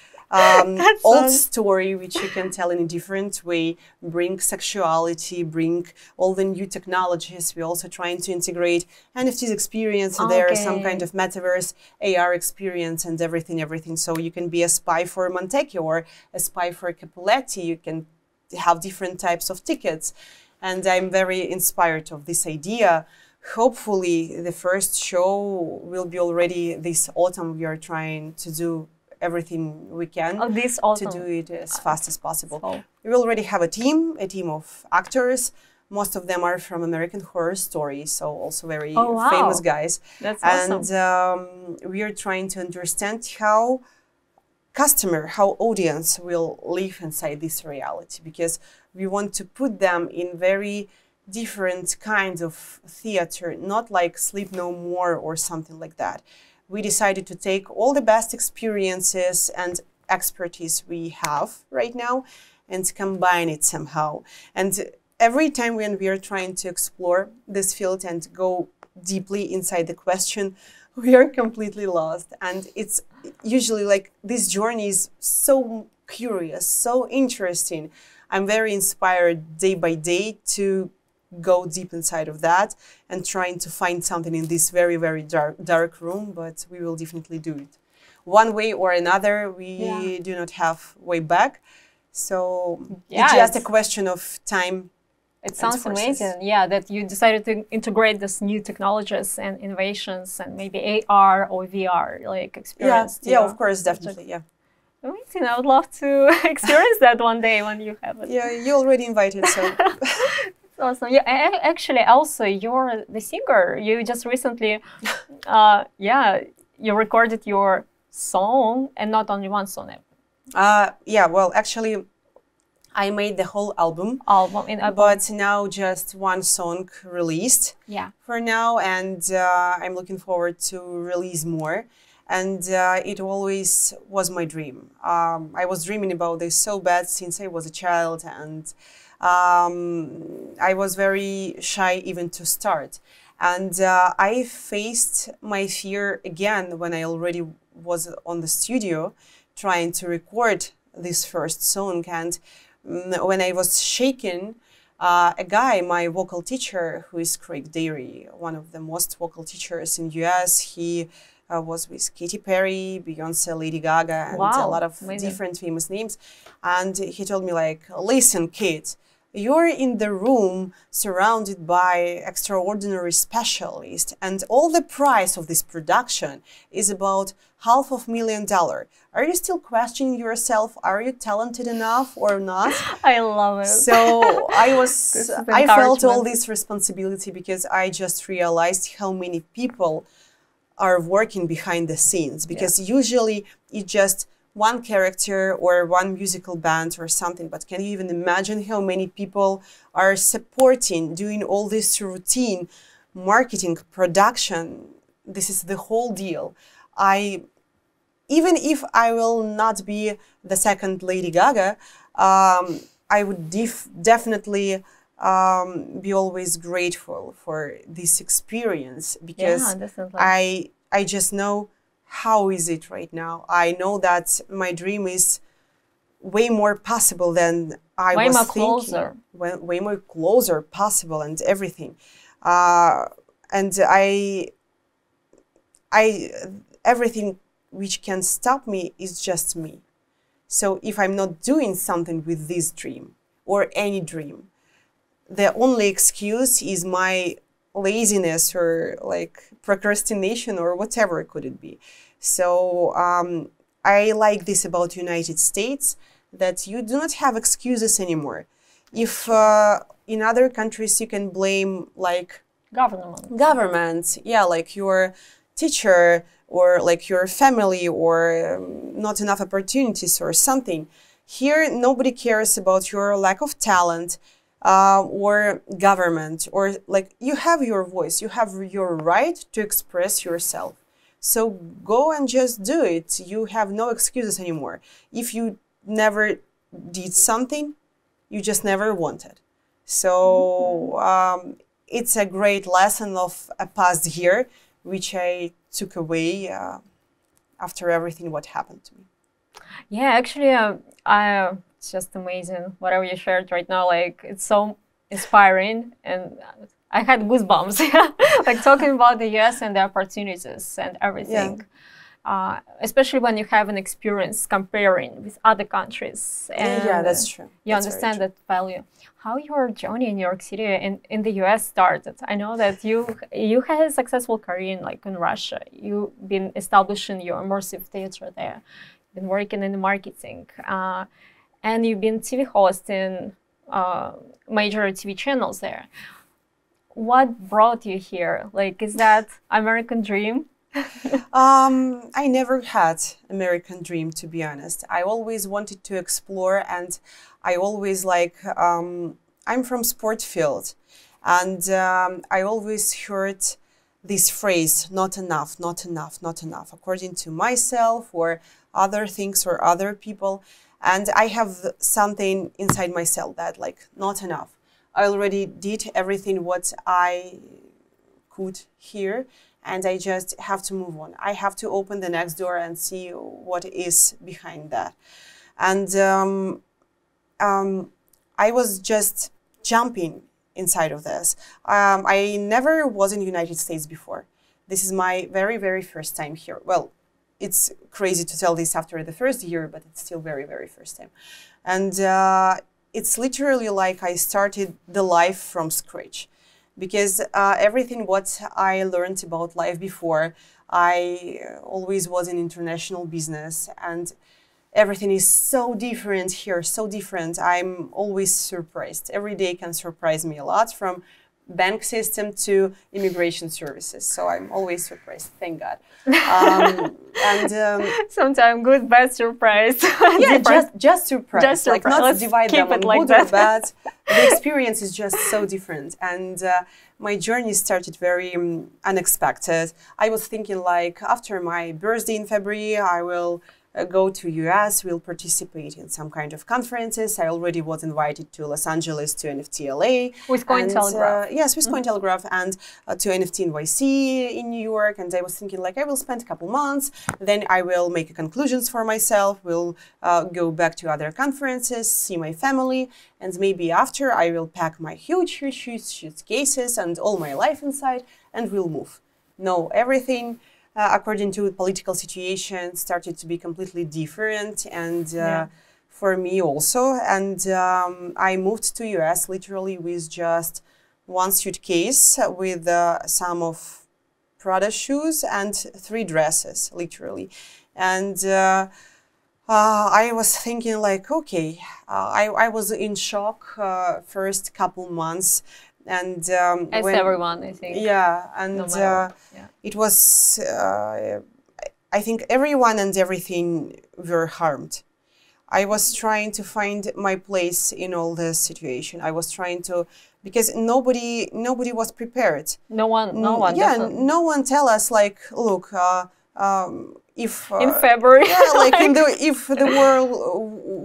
old story which you can tell in a different way, bring sexuality, bring all the new technologies. We're also trying to integrate NFTs experience there, some kind of metaverse, AR experience and everything. So you can be a spy for Montecchio or a spy for Capuletti. You can have different types of tickets. And I'm very inspired of this idea. Hopefully the first show will be already this autumn. We are trying to do everything we can to do it as fast as possible. So. We already have a team of actors. Most of them are from American Horror Story, so also very famous guys. That's awesome. And we are trying to understand how audience will live inside this reality, because we want to put them in very different kinds of theater, not like Sleep No More or something like that. We decided to take all the best experiences and expertise we have right now and combine it somehow. And every time when we are trying to explore this field and go deeply inside the question, we are completely lost. And it's usually like this journey is so curious, so interesting. I'm very inspired day by day to go deep inside of that and trying to find something in this very, very dark room, but we will definitely do it. One way or another, we do not have way back. So it's just a question of time. It sounds amazing, that you decided to integrate these new technologies and innovations and maybe AR or VR like experience. Yeah, of course, definitely, Amazing, I would love to experience that one day when you have it. Yeah, you already invited, so... Awesome. Yeah, actually, also, you're the singer. You just recently, you recorded your song, and not only one song. Well, actually, I made the whole album. But now just one song released. For now, and I'm looking forward to release more. And it always was my dream. I was dreaming about this so bad since I was a child, and I was very shy even to start. And I faced my fear again when I already was on the studio trying to record this first song. And when I was shaken, a guy, my vocal teacher, who is Craig Derry, one of the most vocal teachers in US, he was with Katy Perry, Beyonce, Lady Gaga, and a lot of different famous names. And he told me like, listen, kid, you're in the room surrounded by extraordinary specialists, and all the price of this production is about $500,000. Are you still questioning yourself? Are you talented enough or not? I love it. So I felt all this responsibility because I just realized how many people are working behind the scenes, because usually it's just one character or one musical band or something, but can you even imagine how many people are supporting, doing all this routine marketing, production? This is the whole deal. Even if I will not be the second Lady Gaga, I would definitely be always grateful for this experience, because I just know how is it right now. I know that my dream is way more possible than I was thinking. Closer. Way more closer possible and everything. And everything which can stop me is just me. So if I'm not doing something with this dream or any dream, the only excuse is my laziness or like procrastination or whatever could it be. So I like this about United States, that you do not have excuses anymore. If in other countries you can blame like government, yeah, like your teacher or like your family or not enough opportunities or something. Here nobody cares about your lack of talent or government, or like you have your voice, you have your right to express yourself. So go and just do it. You have no excuses anymore. If you never did something, you just never wanted. So it's a great lesson of a past year, which I took away after everything what happened to me. Yeah, actually, it's just amazing. Whatever you shared right now, like it's so inspiring, and I had goosebumps, like talking about the US and the opportunities and everything. Yeah. Especially when you have an experience comparing with other countries. And yeah, that's true. You understand that value. How your journey in New York City and in the US started? I know that you had a successful career in Russia. You've been establishing your immersive theater there, been working in the marketing, and you've been TV hosting major TV channels there. What brought you here? Like, is that American dream? I never had American dream, to be honest. I always wanted to explore, and I always like, I'm from sport field, and I always heard this phrase, not enough, not enough, not enough, according to myself or other things or other people. And I have something inside myself that like, not enough. I already did everything what I could here, and I just have to move on. I have to open the next door and see what is behind that. And I was just jumping inside of this. I never was in the United States before. This is my very, very first time here. Well, it's crazy to tell this after the first year, but it's still very, very first time. And it's literally like I started the life from scratch, because everything what I learned about life before, I always was in international business, and everything is so different here, so different. I'm always surprised. Every day can surprise me a lot, from bank system to immigration services. So I'm always surprised, thank God. Sometimes good, bad surprise. Yeah, just surprise. Just like not Let's divide them on like good or bad. The experience is just so different. And my journey started very unexpected. I was thinking like after my birthday in February, I will go to US, will participate in some kind of conferences. I already was invited to Los Angeles to NFT LA. With Cointelegraph. Yes, with Cointelegraph, and to NFT NYC in New York. And I was thinking like I will spend a couple months, then I will make conclusions for myself, will go back to other conferences, see my family, and maybe after I will pack my huge suitcases and all my life inside and we'll move. No, everything according to the political situation, started to be completely different. And for me also. And I moved to US literally with just one suitcase with some of Prada shoes and 3 dresses, literally. And I was thinking like, okay, I was in shock first couple months. And as everyone, I think. Yeah, and No it was, I think everyone and everything were harmed. I was trying to find my place in all this situation. I was trying to, because nobody was prepared. No one. Yeah, Definitely. no one tell us like, look, if in February, yeah, like if the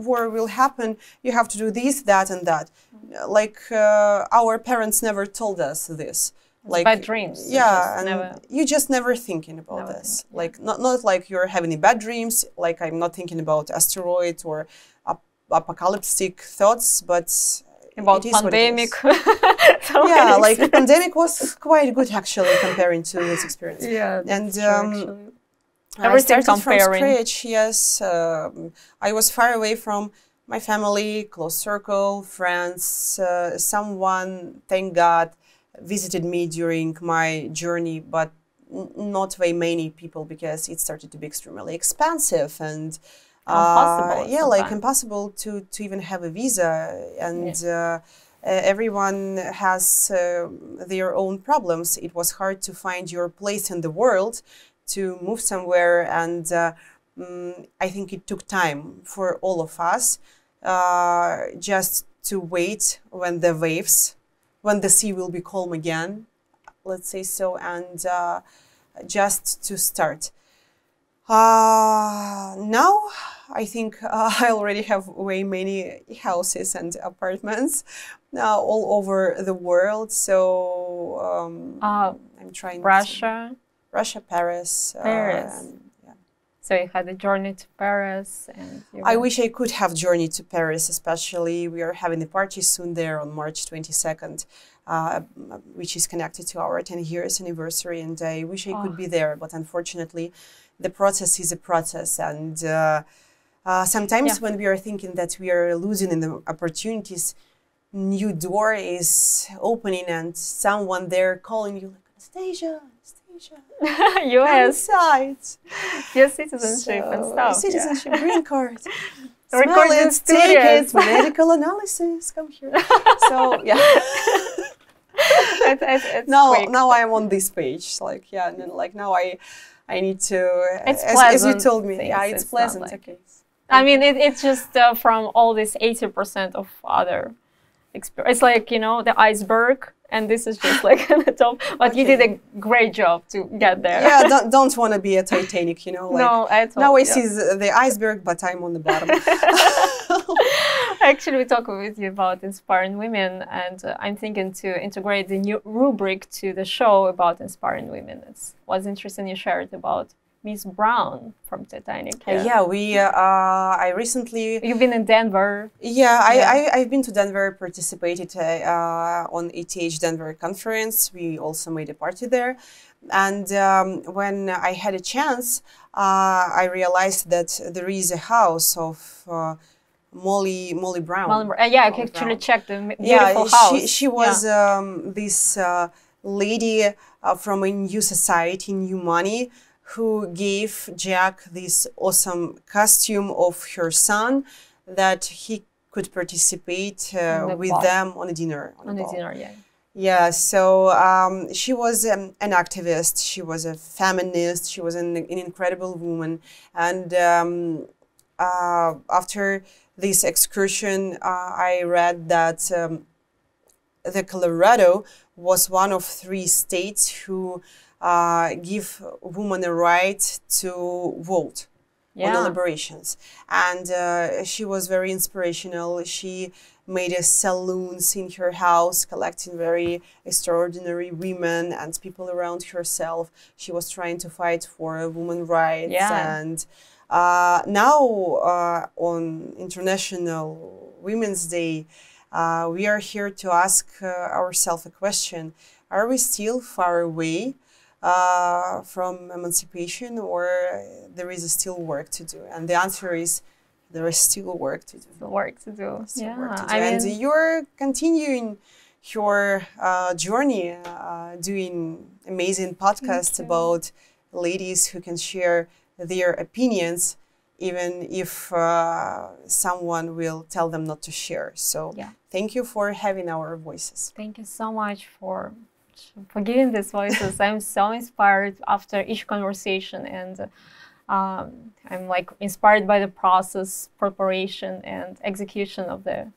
war will happen, you have to do this, that, and that. Like our parents never told us this. Like bad dreams. Yeah, and you just never thinking about this. Yeah. Like not like you're having bad dreams. Like I'm not thinking about asteroids or apocalyptic thoughts, but about pandemic. Yeah, like the pandemic was quite good actually comparing to this experience. Yeah, and true, I started from scratch. Yes, I was far away from my family, close circle, friends. Someone, thank God, visited me during my journey, but not very many people because it started to be extremely expensive and yeah, like impossible to even have a visa, and everyone has their own problems. It was hard to find your place in the world, to move somewhere, and I think it took time for all of us just to wait when the sea will be calm again, let's say so, and just to start. Now I think I already have way many houses and apartments all over the world. So I'm trying Russia, Paris. So you had a journey to Paris, and I wish I could have journeyed to Paris. Especially, we are having a party soon there on March 22nd, which is connected to our 10 years anniversary. And I wish I could be there, but unfortunately, the process is a process. And sometimes when we are thinking that we are losing in the opportunities, new door is opening, and someone there calling you like, Anastasia. US. Your citizenship and stuff. Citizenship, green card. Recording tickets, medical analysis. Come here. So yeah. Now I'm on this page. Like and then, like now I need to. It's pleasant. As you told me. Yeah, it's pleasant. Like, okay. I mean, it's just from all this 80% of other experience. It's like the iceberg. And this is just like the top, but you did a great job to get there. Yeah, don't want to be a Titanic, Like, no, at all. Now I see the iceberg, but I'm on the bottom. Actually, we talk with you about inspiring women, and I'm thinking to integrate the new rubric to the show about inspiring women. It was interesting you shared about Miss Brown from Titanic. Yeah, I recently... You've been in Denver. Yeah, I've been to Denver, participated on ETH Denver conference. We also made a party there. And when I had a chance, I realized that there is a house of Molly Brown. I actually checked the beautiful house. She was this lady from a new society, new money, who gave Jack this awesome costume of her son that he could participate with them on a dinner. Yeah, so she was an activist, she was a feminist, she was an incredible woman. And after this excursion, I read that the Colorado was one of 3 states who give women a right to vote on deliberations. And she was very inspirational. She made a saloons in her house, collecting very extraordinary women and people around herself. She was trying to fight for women's rights. And now on International Women's Day, we are here to ask ourselves a question. Are we still far away from emancipation, or there is still work to do? And the answer is there is still work to do. The work to do. Still Yeah, work to do. I And mean, you're continuing your journey, doing amazing podcasts about ladies who can share their opinions, even if someone will tell them not to share. So thank you for having our voices. Thank you so much for giving these voices. I'm so inspired after each conversation, and I'm like inspired by the process, preparation, and execution of the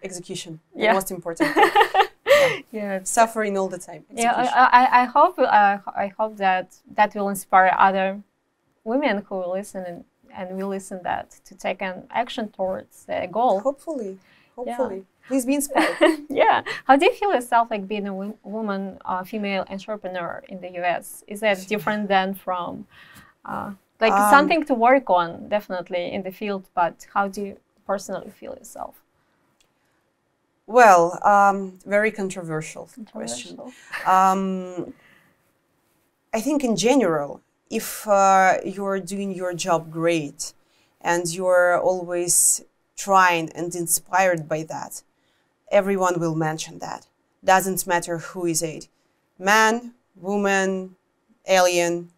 execution. The most important. Suffering all the time. Execution. I hope that will inspire other women who will listen and will listen that to take an action towards a goal. Hopefully. Please be inspired. How do you feel yourself like being a woman, female entrepreneur in the US? Is that different than from something to work on, definitely in the field, but how do you personally feel yourself? Well, very controversial question. I think in general, if you're doing your job great and you're always trying and inspired by that, everyone will mention that. Doesn't matter who is it. Man, woman, alien.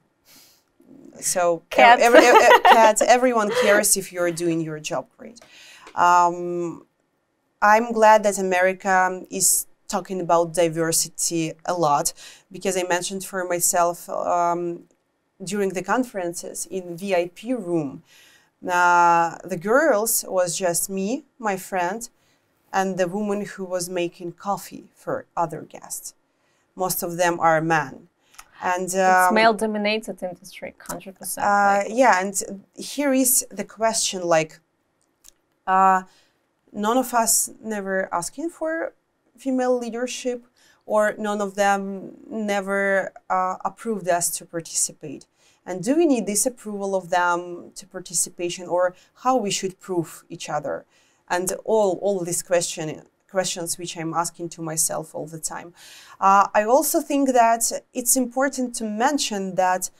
So cat. Cat, everyone cares if you're doing your job great. I'm glad that America is talking about diversity a lot, because I mentioned for myself during the conferences in VIP room, the girls was just me, my friend, and the woman who was making coffee for other guests. Most of them are men. And it's male-dominated industry, 100%. And here is the question, like, none of us never asking for female leadership, or none of them never approved us to participate. And do we need this approval of them to participation, or how we should prove each other? And all these questions which I'm asking to myself all the time. I also think that it's important to mention that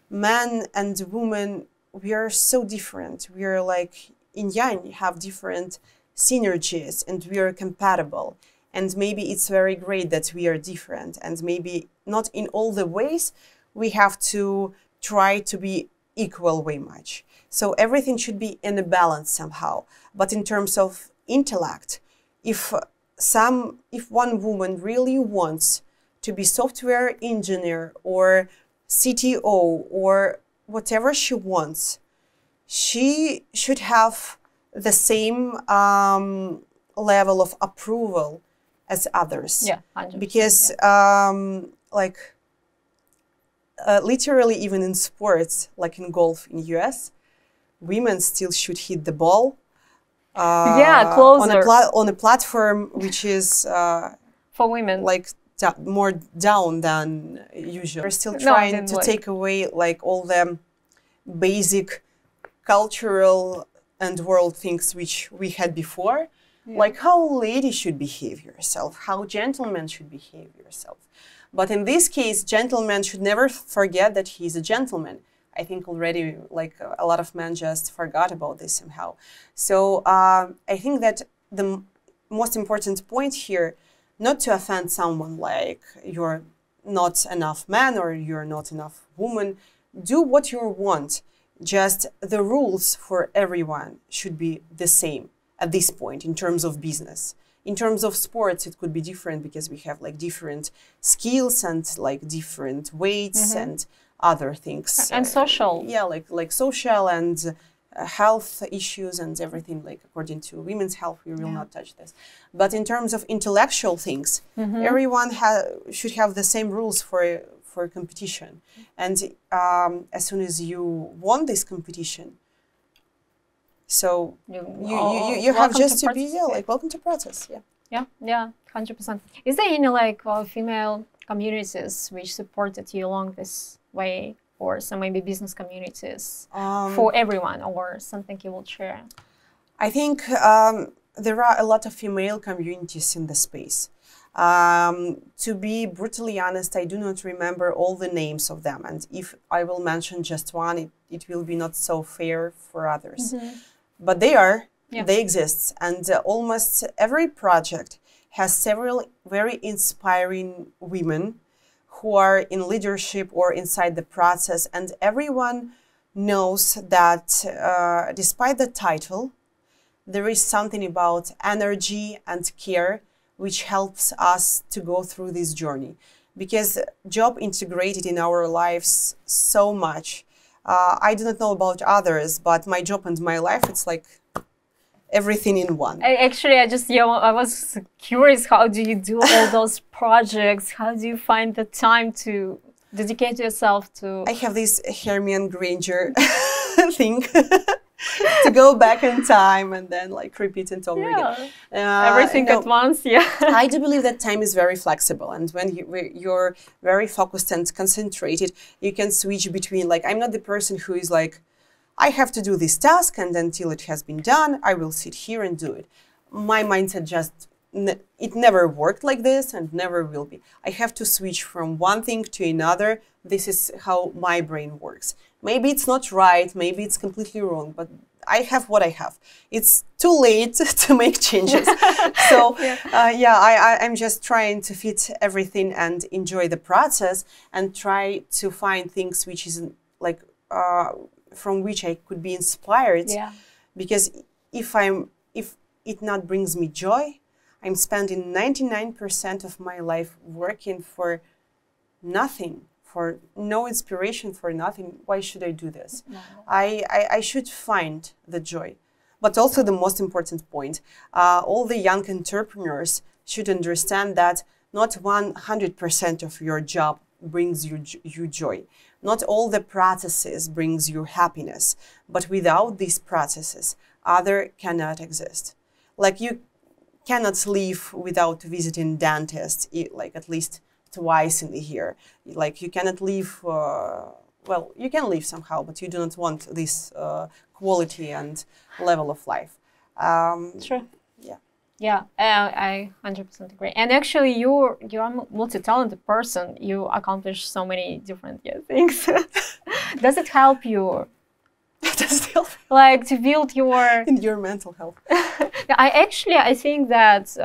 men and women, we are so different. We are like yin yang, have different synergies, and we are compatible. And maybe it's very great that we are different, and maybe not in all the ways we have to try to be equal way much. So everything should be in a balance somehow. But in terms of intellect, if one woman really wants to be software engineer or CTO or whatever she wants, she should have the same level of approval as others. Yeah, 100%, because literally even in sports, like in golf in US, women still should hit the ball. Closer. On a platform which is for women, like more down than usual. We're still trying to take away like all the basic cultural and world things which we had before, like how a lady should behave yourself, how gentlemen should behave yourself. But in this case, gentleman should never forget that he's a gentleman. I think already like a lot of men just forgot about this somehow. So I think that the most important point here, not to offend someone like you're not enough man or you're not enough woman, do what you want. Just the rules for everyone should be the same at this point in terms of business. In terms of sports, it could be different because we have like different skills and like different weights and other things. And social. Like social and health issues and everything, like according to women's health, we will not touch this. But in terms of intellectual things, everyone should have the same rules for competition. And as soon as you won this competition, so you have just to be welcome to process. Yeah, 100%. Is there any like female communities which supported you along this way, or some maybe business communities for everyone, or something you will share? I think there are a lot of female communities in the space. To be brutally honest, I do not remember all the names of them, and if I will mention just one, it will be not so fair for others. but they exist. And almost every project has several very inspiring women who are in leadership or inside the process. And everyone knows that despite the title, there is something about energy and care which helps us to go through this journey. Because job integrated in our lives so much. I do not know about others, but my job and my life, it's like everything in one. Actually, I was curious, how do you do all those projects? How do you find the time to dedicate yourself to... I have this Hermione Granger thing. To go back in time and then like repeat it over again. Everything at once, I do believe that time is very flexible, and when you're very focused and concentrated, you can switch between, like, I'm not the person who is like, I have to do this task and until it has been done, I will sit here and do it. My mindset just, it never worked like this and never will be. I have to switch from one thing to another. This is how my brain works. Maybe it's not right, maybe it's completely wrong, but I have what I have. It's too late to make changes. So I'm just trying to fit everything and enjoy the process and try to find things which is like from which I could be inspired. Yeah. Because if it not brings me joy, I'm spending 99% of my life working for nothing. For no inspiration, for nothing. Why should I do this? No. I should find the joy. But also the most important point, all the young entrepreneurs should understand that not 100% of your job brings you joy. Not all the processes brings you happiness. But without these processes, other cannot exist. Like you cannot live without visiting dentist, like at least twice in the year. Like you cannot live, well, you can live somehow, but you do not want this quality and level of life. Sure. Yeah. Yeah, I 100% agree. And actually, you're a multi-talented person. You accomplish so many different things. Does it help you? Does it help? Like to build your... In your mental health. I think that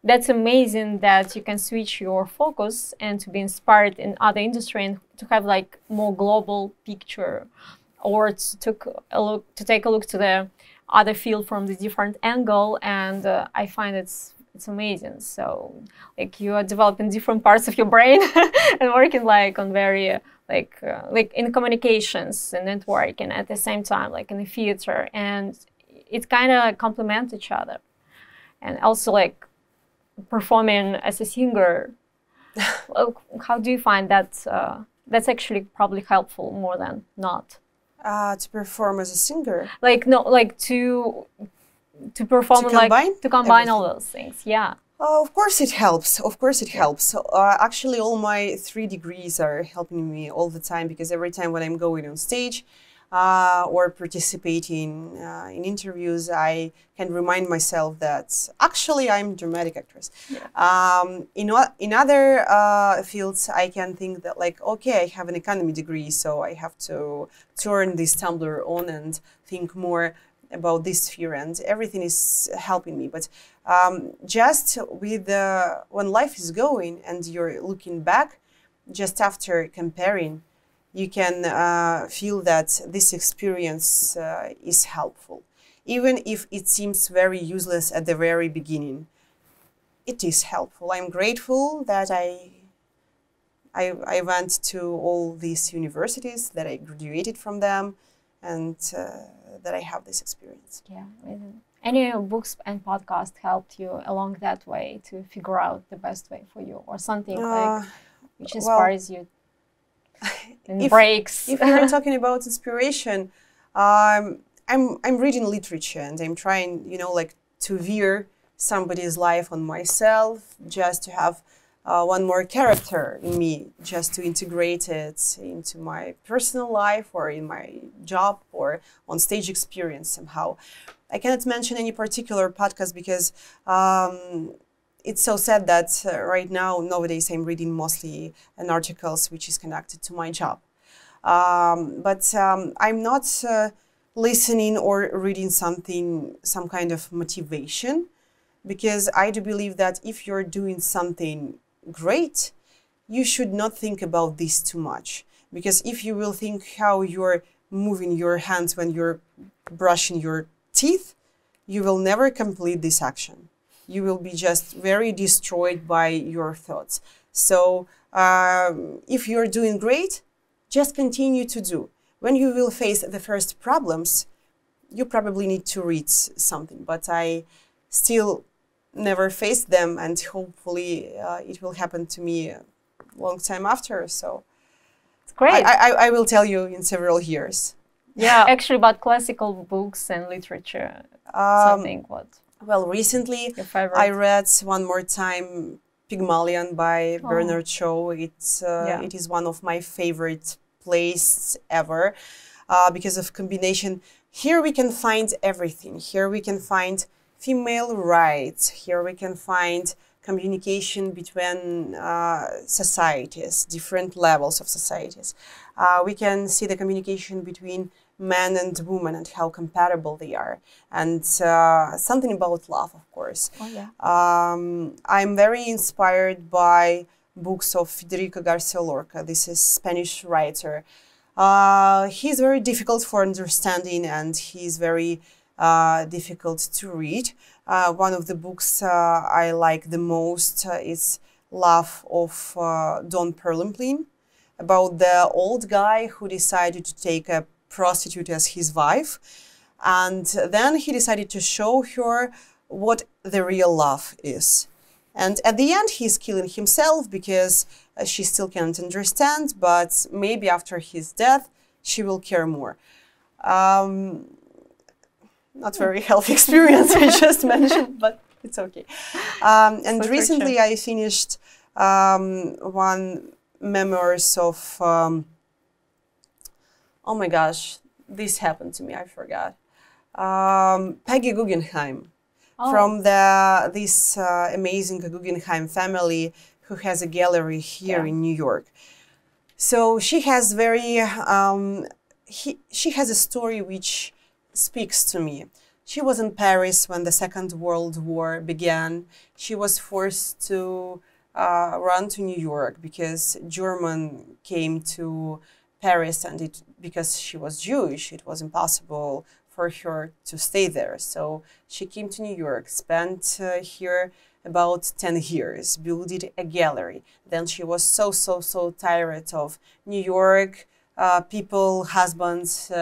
that's amazing that you can switch your focus and to be inspired in other industry and to have like more global picture, or to take a look to the other field from the different angle. And I find it's amazing. So like you are developing different parts of your brain and working like on very like in communications and networking at the same time, like in the theater, and it kind of complement each other. And also like performing as a singer, how do you find that that's actually probably helpful more than not? To perform as a singer? Like no, like to perform, to combine all those things. Yeah. Of course it helps. Of course it helps. So, actually, all my 3 degrees are helping me all the time, because every time when I'm going on stage or participating in interviews, I can remind myself that actually I'm a dramatic actress. Yeah. In other fields, I can think that like, okay, I have an economy degree, so I have to turn this tumbler on and think more about this sphere, and everything is helping me. But just with when life is going and you're looking back, just after comparing, you can feel that this experience is helpful. Even if it seems very useless at the very beginning, it is helpful. I'm grateful that I went to all these universities, that I graduated from them, and that I have this experience. Yeah, amazing. Any books and podcasts helped you along that way to figure out the best way for you, or something like which inspires you and breaks? If you're talking about inspiration, I'm reading literature, and I'm trying, like to veer somebody's life on myself, just to have one more character in me, just to integrate it into my personal life or in my job or on stage experience somehow. I cannot mention any particular podcast because it's so sad that right now, nowadays, I'm reading mostly articles which is connected to my job. But I'm not listening or reading something, some kind of motivation, because I do believe that if you're doing something great, you should not think about this too much. Because if you will think how you're moving your hands when you're brushing your teeth, you will never complete this action. You will be just very destroyed by your thoughts. So if you're doing great, just continue to do. When you will face the first problems, you probably need to read something, but I still never faced them, and hopefully it will happen to me a long time after. So it's great. I will tell you in several years. Yeah, actually about classical books and literature, something what? Well, recently I read one more time Pygmalion by Bernard Shaw. It is one of my favorite plays ever because of combination. Here we can find everything. Here we can find female rights. Here we can find communication between societies, different levels of societies. We can see the communication between man and woman and how compatible they are. And something about love, of course. Oh, yeah. I'm very inspired by books of Federico Garcia Lorca. This is Spanish writer. He's very difficult for understanding and he's very difficult to read. One of the books I like the most is Love of Don Perlimplin, about the old guy who decided to take a prostitute as his wife, and then he decided to show her what the real love is. And at the end, he's killing himself because she still can't understand, but maybe after his death, she will care more. Not very healthy experience, I just mentioned, but it's okay. And so recently I finished one memoirs of, oh my gosh, this happened to me, I forgot. Peggy Guggenheim, from this amazing Guggenheim family who has a gallery here in New York. So she has she has a story which speaks to me. She was in Paris when the Second World War began. She was forced to run to New York because German came to Paris, and because she was Jewish, it was impossible for her to stay there. So she came to New York, spent here about 10 years, built a gallery. Then she was so tired of New York, people, husbands,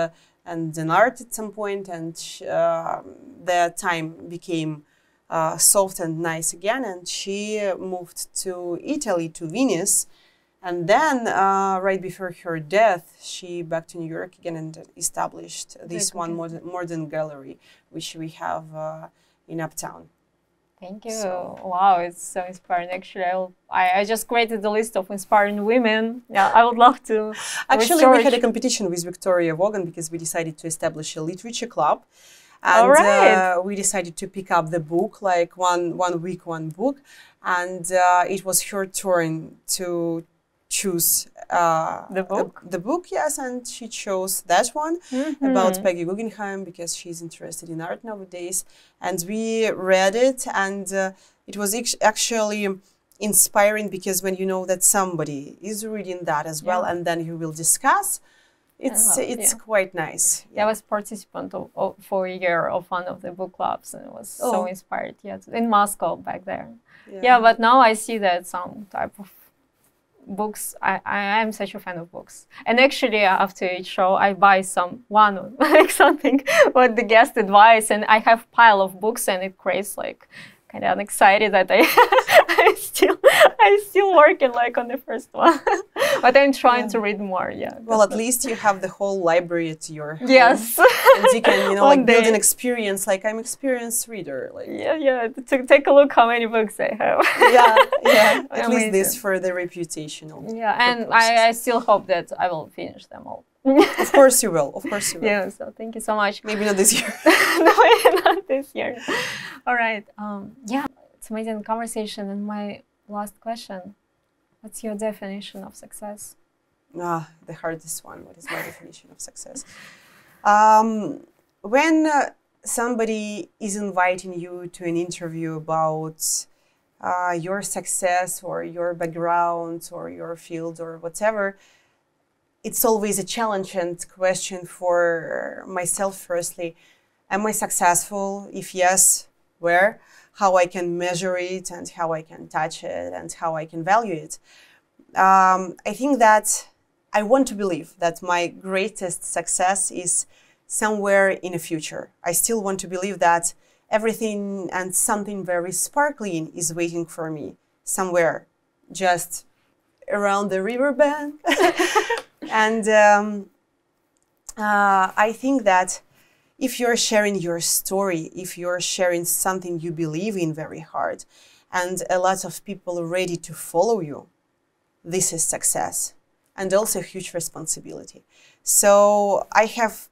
and an art at some point, and the time became soft and nice again, and she moved to Italy, to Venice, and then right before her death, she back to New York again and established this modern gallery, which we have in Uptown. Thank you. So, wow, it's so inspiring. Actually, I just created the list of inspiring women. Yeah, I would love to. Actually, we had a competition with Victoria Vaughan because we decided to establish a literature club. And we decided to pick up the book, like one week, one book. And it was her turn to choose the book, yes, and she chose that one about Peggy Guggenheim because she's interested in art nowadays, and we read it, and it was actually inspiring because when you know that somebody is reading that as well, and then you will discuss, it's quite nice. I was participant for a year of one of the book clubs, and it was so inspired. In Moscow back there. But now I see that some type of books. I am such a fan of books, and actually after each show I buy one like something what the guest advice, and I have pile of books, and it creates like kind of excited that I still working like on the first one, but I'm trying to read more. Well, at least you have the whole library at your home. Yes. And you can like build an experience. Like I'm experienced reader. Like to take a look how many books I have. At least this for the reputational. And I still hope that I will finish them all. Of course you will. Of course you will. Yeah. So thank you so much. Maybe not this year. No, maybe not this year. All right. It's amazing conversation. And my last question: what's your definition of success? The hardest one. What is my definition of success? When somebody is inviting you to an interview about your success or your background or your field or whatever, it's always a challenge and question for myself firstly. Am I successful? If yes, where? How I can measure it and how I can touch it and how I can value it. I think that I want to believe that my greatest success is somewhere in the future. I still want to believe that everything and something very sparkling is waiting for me somewhere just around the riverbank. And I think that if you're sharing your story, if you're sharing something you believe in very hard, and a lot of people are ready to follow you, this is success and also a huge responsibility. So I have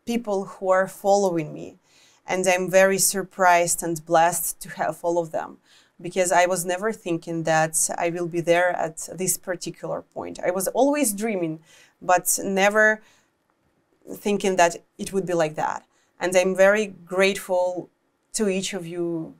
people who are following me, and I'm very surprised and blessed to have all of them, because I was never thinking that I will be there at this particular point. I was always dreaming, but never thinking that it would be like that. And I'm very grateful to each of you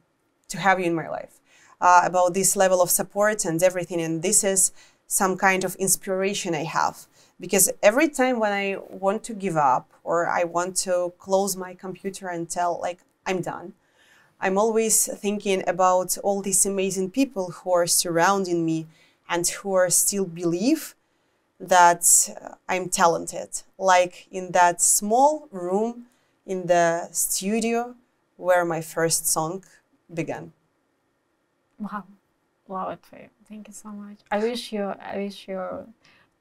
to have you in my life, about this level of support and everything. And this is some kind of inspiration I have, because every time when I want to give up or I want to close my computer and tell like I'm done, I'm always thinking about all these amazing people who are surrounding me and who are still believe that I'm talented, like in that small room in the studio where my first song began. Wow, love it for you. Thank you so much. I wish you to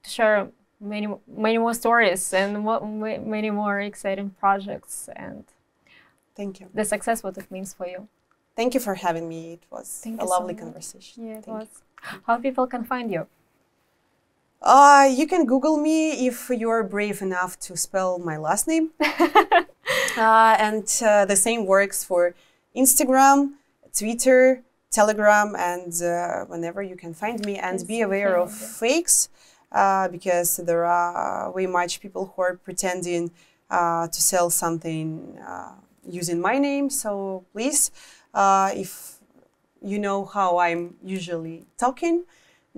share many more stories and many more exciting projects, and thank you. The success what it means for you. Thank you for having me. It was a lovely conversation. Yeah, it was. How people can find you? You can Google me if you are brave enough to spell my last name. And the same works for Instagram, Twitter, Telegram, and whenever you can find me. And be aware of fakes, because there are way much people who are pretending to sell something using my name. So please, if you know how I'm usually talking,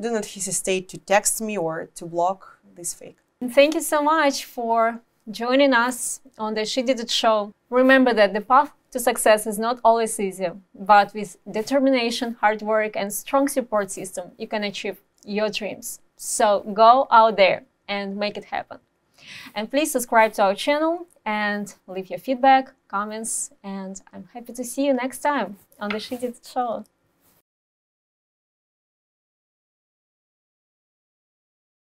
do not hesitate to text me or to block this fake. And thank you so much for joining us on the She Did It show. Remember that the path to success is not always easy, but with determination, hard work, and strong support system, you can achieve your dreams. So go out there and make it happen. And please subscribe to our channel and leave your feedback, comments, and I'm happy to see you next time on the She Did It show.